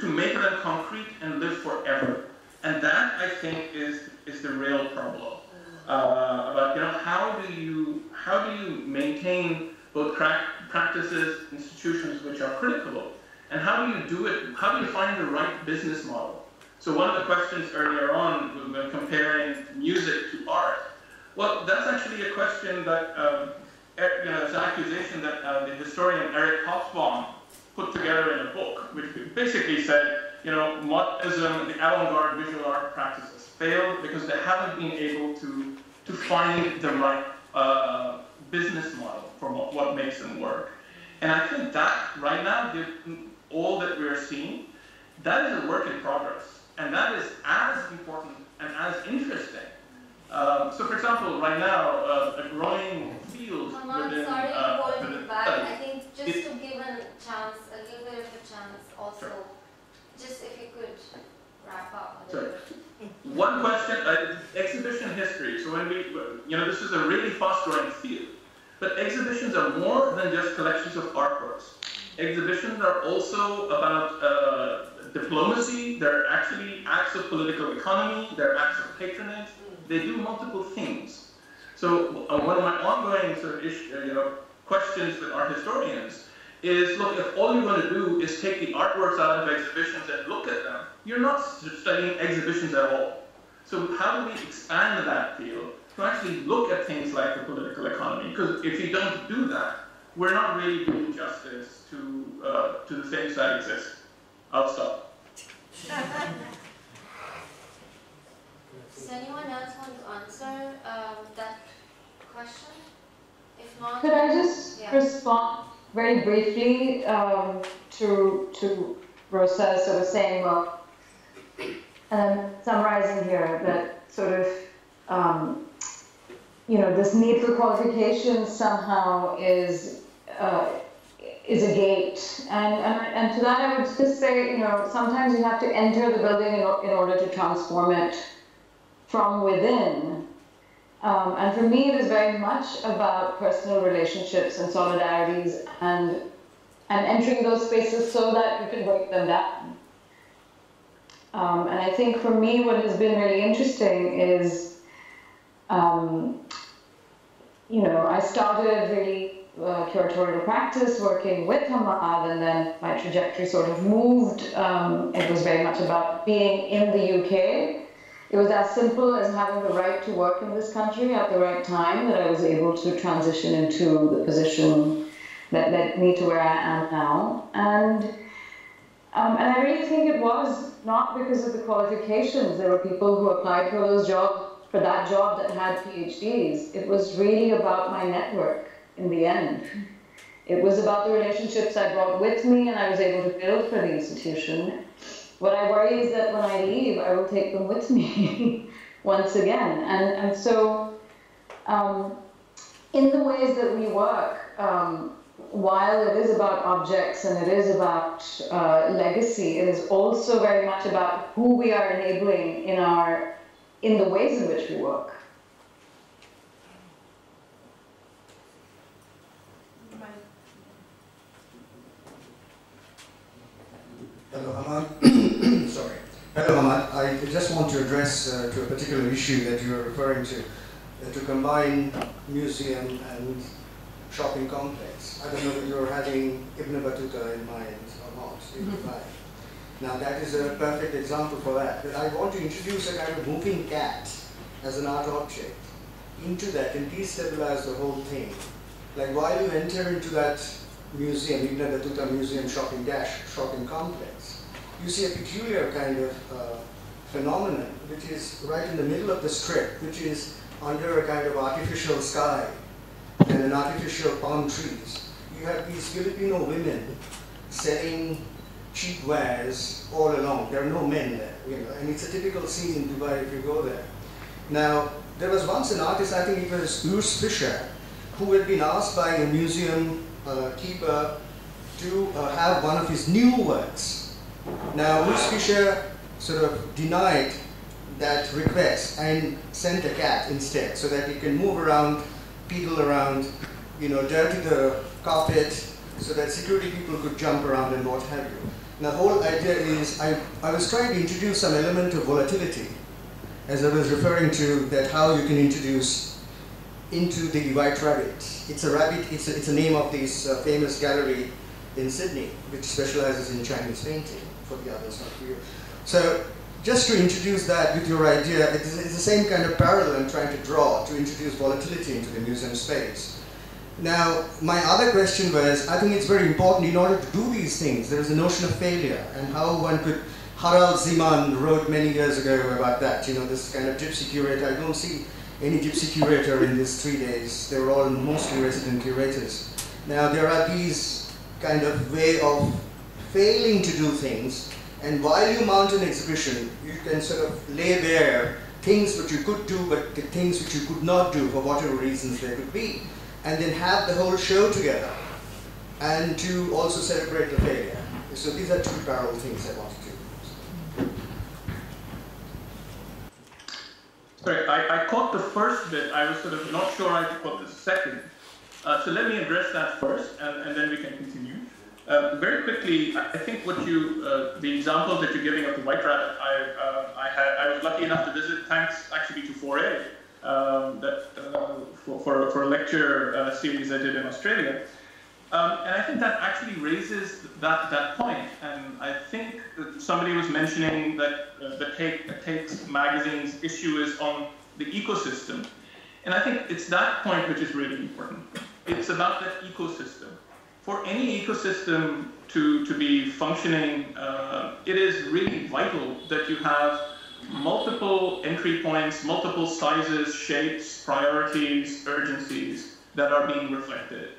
make them concrete and live forever. And that, I think, is the real problem. About how do you maintain both practices, institutions which are critical, and how do you do it? How do you find the right business model? So one of the questions earlier on, when comparing music to art, well, that's actually a question that it's an accusation that the historian Eric Hobsbawm put together in a book, which basically said, modernism, the avant-garde visual art practices failed because they haven't been able to find the right business model for what makes them work. And I think that right now, all that we're seeing, that is a work in progress. And that is as important and as interesting. So for example, right now, a growing field within... sorry to hold you back. I think just to give a chance, a little bit of a chance also, sure. Just if you could wrap up. Sorry. One question, exhibition history. So when this is a really fast-growing field, but exhibitions are more than just collections of artworks. Exhibitions are also about diplomacy. They're actually acts of political economy. They're acts of patronage. They do multiple things. So one of my ongoing sort of questions with art historians is, look, if all you want to do is take the artworks out of exhibitions and look at them, you're not studying exhibitions at all. So how do we expand that field to actually look at things like the political economy? Because if you don't do that, we're not really doing justice to the things that exist. I'll stop. Does anyone else want to answer that question? If not, could I just respond very briefly to Rosa's sort of saying, well, summarizing here that sort of this need for qualifications somehow is a gate, and to that I would just say, sometimes you have to enter the building in order to transform it from within. And for me, it is very much about personal relationships and solidarities and entering those spaces so that you can break them down. And I think for me, what has been really interesting is, I started really curatorial practice working with Hamad, and then my trajectory sort of moved. It was very much about being in the UK. It was as simple as having the right to work in this country at the right time that I was able to transition into the position that led me to where I am now. And I really think it was not because of the qualifications. There were people who applied for that job that had PhDs. It was really about my network in the end. It was about the relationships I brought with me and I was able to build for the institution. What I worry is that when I leave, I will take them with me once again. And so in the ways that we work, while it is about objects and it is about legacy, it is also very much about who we are enabling in the ways in which we work. Hello, Ahmad. Sorry. Hello, Ahmad. I just want to address to a particular issue that you are referring to combine museum and shopping complex. I don't know if you're having Ibn Battuta in mind or not, in your mind. Now that is a perfect example for that. But I want to introduce a kind of moving cat as an art object into that and destabilize the whole thing. Like while you enter into that museum, Ibn Battuta Museum shopping complex, you see a peculiar kind of phenomenon which is right in the middle of the strip, which is under a kind of artificial sky and an artificial palm trees. You have these Filipino women selling cheap wares all along. There are no men there, and it's a typical scene in Dubai if you go there. Now, there was once an artist, I think it was Urs Fischer, who had been asked by a museum keeper to have one of his new works. Now, Urs Fischer sort of denied that request and sent a cat instead, so that he can move around, pedal around, dirty the carpet, so that security people could jump around and what have you. Now, the whole idea is, I was trying to introduce some element of volatility, as I was referring to that how you can introduce into the White Rabbit. It's a rabbit, it's a name of this famous gallery in Sydney, which specializes in Chinese painting, for the others, not for you. So, just to introduce that with your idea, it's the same kind of parallel I'm trying to draw to introduce volatility into the museum space. Now, my other question was, I think it's very important in order to do these things, there is a notion of failure and how one could, Harald Zeman wrote many years ago about that, this kind of gypsy curator. I don't see any gypsy curator in these 3 days. They were all mostly resident curators. Now, there are these kind of way of failing to do things, and while you mount an exhibition, you can sort of lay bare things which you could do, but the things which you could not do for whatever reasons there could be, and then have the whole show together, and to also celebrate the failure. So these are two parallel things I wanted to do. Sorry, I caught the first bit. I was sort of not sure I caught the second. So let me address that first, and then we can continue. Very quickly, I think what the example that you're giving of the White Rabbit, I was lucky enough to visit, thanks actually to 4A, for a lecture series I did in Australia. And I think that actually raises that point. And I think that somebody was mentioning that the Takes magazine's issue is on the ecosystem. And I think it's that point which is really important. It's about that ecosystem. For any ecosystem to be functioning, it is really vital that you have multiple entry points, multiple sizes, shapes, priorities, urgencies that are being reflected.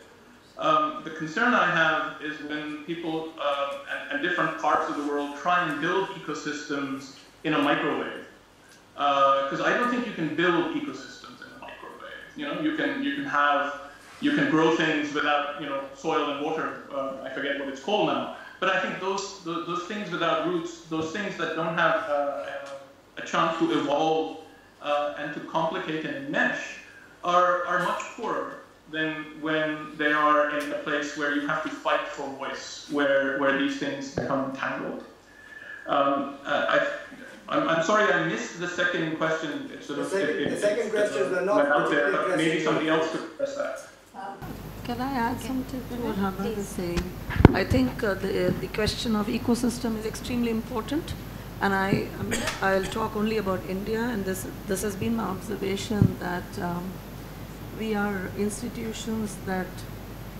The concern I have is when people and different parts of the world try and build ecosystems in a microwave. Because I don't think you can build ecosystems in a microwave. You can grow things without soil and water. I forget what it's called now. But I think those things without roots, those things that don't have a chance to evolve and to complicate and mesh, are much poorer than when they are in a place where you have to fight for voice, where these things become tangled. I'm sorry I missed the second question. The second question was not out there, but maybe somebody else could address that. Can I add something to what Hamad is saying? I think the question of ecosystem is extremely important, and I'll talk only about India, and this has been my observation that we are institutions that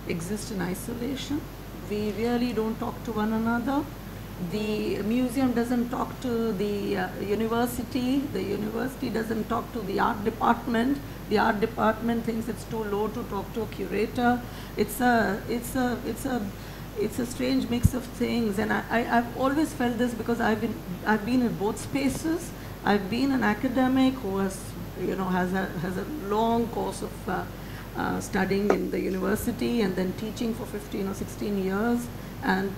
exist in isolation. We really don't talk to one another. The museum doesn't talk to the university doesn't talk to the art department. The art department thinks it's too low to talk to a curator. It's a strange mix of things, and I've always felt this because I've been in both spaces. I've been an academic who has a long course of studying in the university and then teaching for 15 or 16 years. And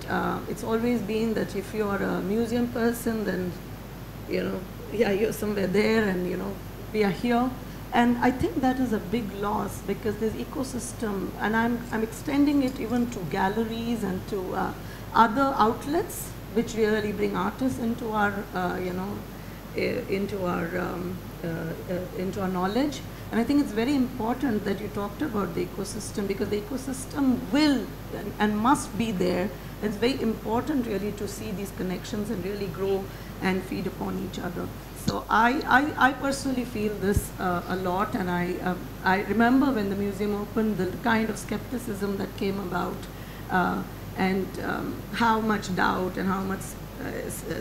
it's always been that if you're a museum person, then, yeah, you're somewhere there, and, we are here. And I think that is a big loss, because this ecosystem, and I'm extending it even to galleries and to other outlets, which really bring artists into our, into our knowledge. And I think it's very important that you talked about the ecosystem, because the ecosystem will and must be there. It's very important really to see these connections and really grow and feed upon each other. So I personally feel this a lot, and I remember when the museum opened, the kind of skepticism that came about, and how much doubt and how much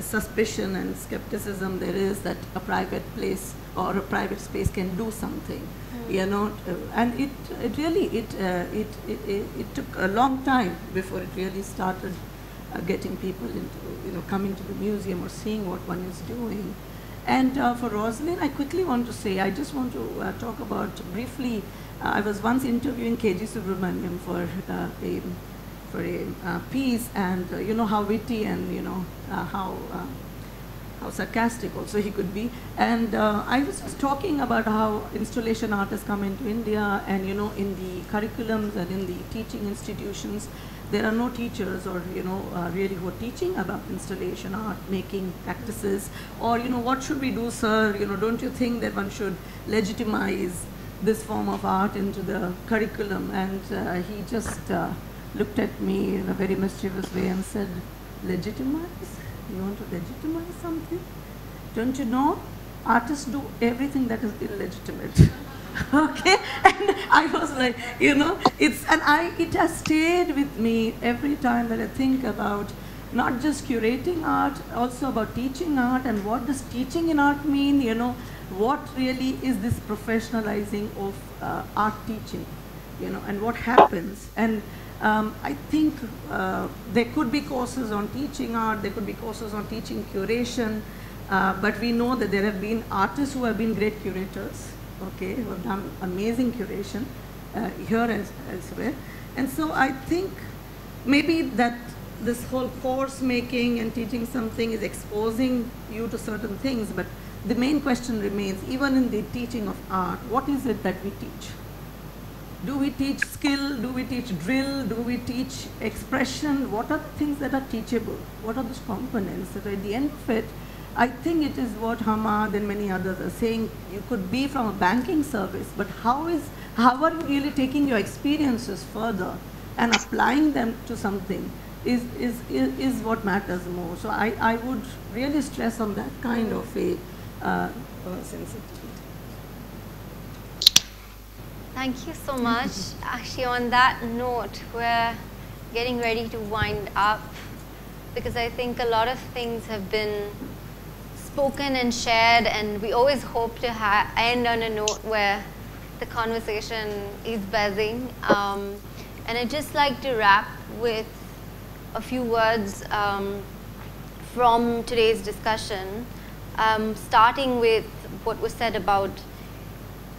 suspicion and skepticism there is that a private place or a private space can do something, and it took a long time before it really started getting people into, coming to the museum or seeing what one is doing. And for Rosalind, I quickly want to say, I just want to talk about briefly, I was once interviewing K.G. Subramaniam for a piece, and how witty and how sarcastic also he could be. And I was just talking about how installation art has come into India, and in the curriculums and in the teaching institutions, there are no teachers or really who are teaching about installation art making practices, or what should we do, sir? Don't you think that one should legitimize this form of art into the curriculum? And he just looked at me in a very mischievous way and said, legitimize? You want to legitimize something? Don't you know? Artists do everything that is illegitimate. Okay? And I was like, it has stayed with me every time that I think about not just curating art, also about teaching art, and what does teaching in art mean? What really is this professionalizing of art teaching? And what happens? And I think there could be courses on teaching art, there could be courses on teaching curation, but we know that there have been artists who have been great curators, okay, who have done amazing curation here and elsewhere. And so I think maybe that this whole course making and teaching something is exposing you to certain things, but the main question remains, even in the teaching of art, what is it that we teach? Do we teach skill? Do we teach drill? Do we teach expression? What are the things that are teachable? What are those components that at the end of it, I think it is what Hamad and many others are saying, you could be from a banking service, but how are you really taking your experiences further and applying them to something is what matters more. So I would really stress on that kind of a sensitivity. Thank you so much. Actually, on that note, we're getting ready to wind up, because I think a lot of things have been spoken and shared, and we always hope to end on a note where the conversation is buzzing. And I'd just like to wrap with a few words from today's discussion, starting with what was said about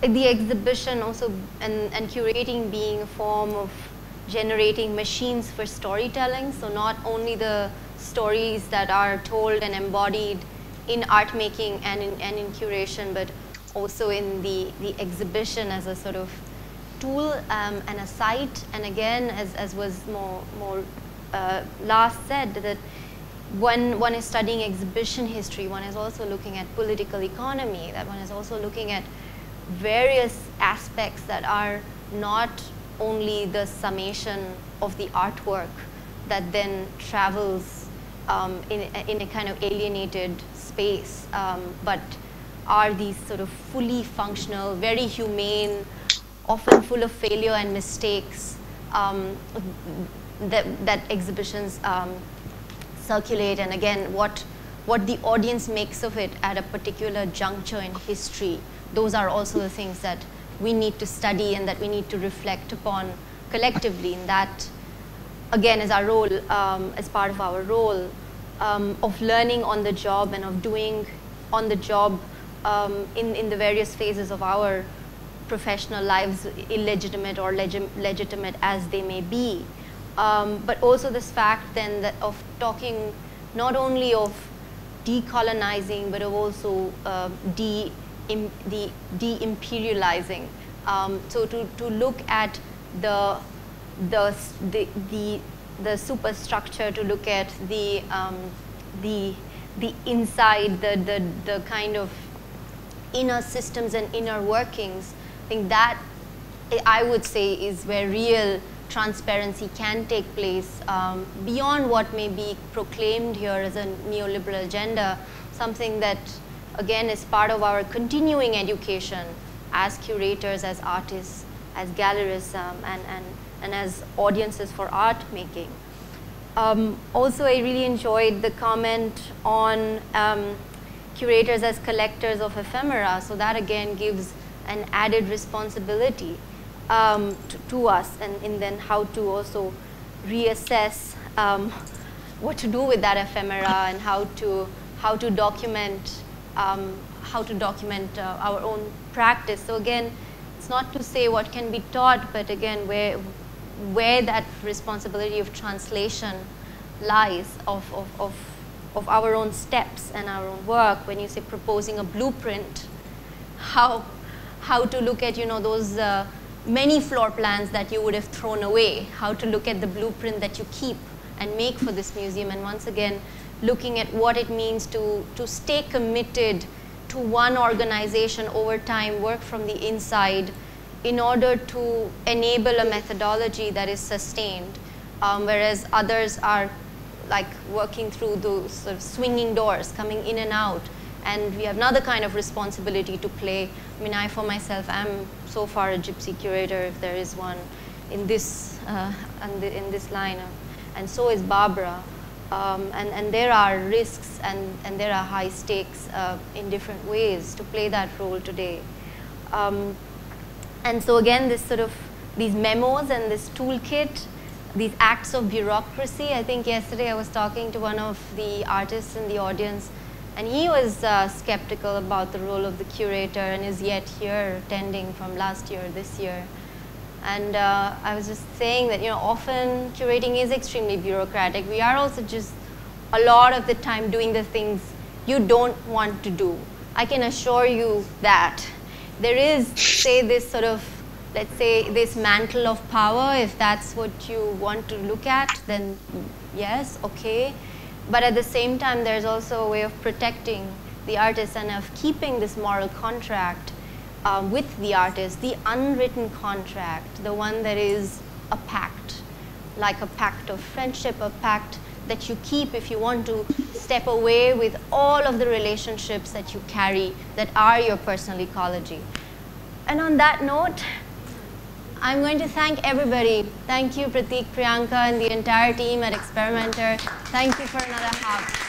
the exhibition also and curating being a form of generating machines for storytelling. So not only the stories that are told and embodied in art making and in curation, but also in the exhibition as a sort of tool and a site. And again, as was more last said, that when one is studying exhibition history, one is also looking at political economy, that one is also looking at various aspects that are not only the summation of the artwork that then travels in a kind of alienated space, but are these sort of fully functional, very humane, often full of failure and mistakes that exhibitions circulate, and again, what the audience makes of it at a particular juncture in history. Those are also the things that we need to study and that we need to reflect upon collectively. And that, again, is our role, as part of our role of learning on the job and of doing on the job in the various phases of our professional lives, illegitimate or legitimate as they may be. But also this fact then that of talking not only of decolonizing, but of also de-imperializing. So to look at the superstructure, to look at the inside, the kind of inner systems and inner workings. I think that, I would say, is where real transparency can take place, beyond what may be proclaimed here as a neoliberal agenda, something that, again, is part of our continuing education as curators, as artists, as gallerists, and as audiences for art making. Also, I really enjoyed the comment on curators as collectors of ephemera. So that, again, gives an added responsibility to us, and then how to also reassess what to do with that ephemera, and how to document our own practice. So again, it's not to say what can be taught, but again, where that responsibility of translation lies, of our own steps and our own work. When you say proposing a blueprint, how to look at, you know, those many floor plans that you would have thrown away, how to look at the blueprint that you keep and make for this museum, and once again, looking at what it means to stay committed to one organization over time, work from the inside, in order to enable a methodology that is sustained, whereas others are like working through those sort of swinging doors, coming in and out, and we have another kind of responsibility to play. I mean, I for myself am so far a gypsy curator, if there is one, in this in this line, and so is Barbara. And there are risks and there are high stakes in different ways to play that role today. And so again, this sort of, these memos and this toolkit, these acts of bureaucracy. I think yesterday I was talking to one of the artists in the audience, and he was skeptical about the role of the curator, and is yet here attending from last year, this year. And I was just saying that, you know, often curating is extremely bureaucratic. We are also just a lot of the time doing the things you don't want to do. I can assure you that. There is, say, this sort of, let's say, this mantle of power. If that's what you want to look at, then yes, okay. But at the same time, there's also a way of protecting the artist and of keeping this moral contract with the artist, the unwritten contract, the one that is a pact, like a pact of friendship, a pact that you keep if you want to step away with all of the relationships that you carry that are your personal ecology. And on that note, I'm going to thank everybody. Thank you, Pratik, Priyanka, and the entire team at Experimenter. Thank you for another half.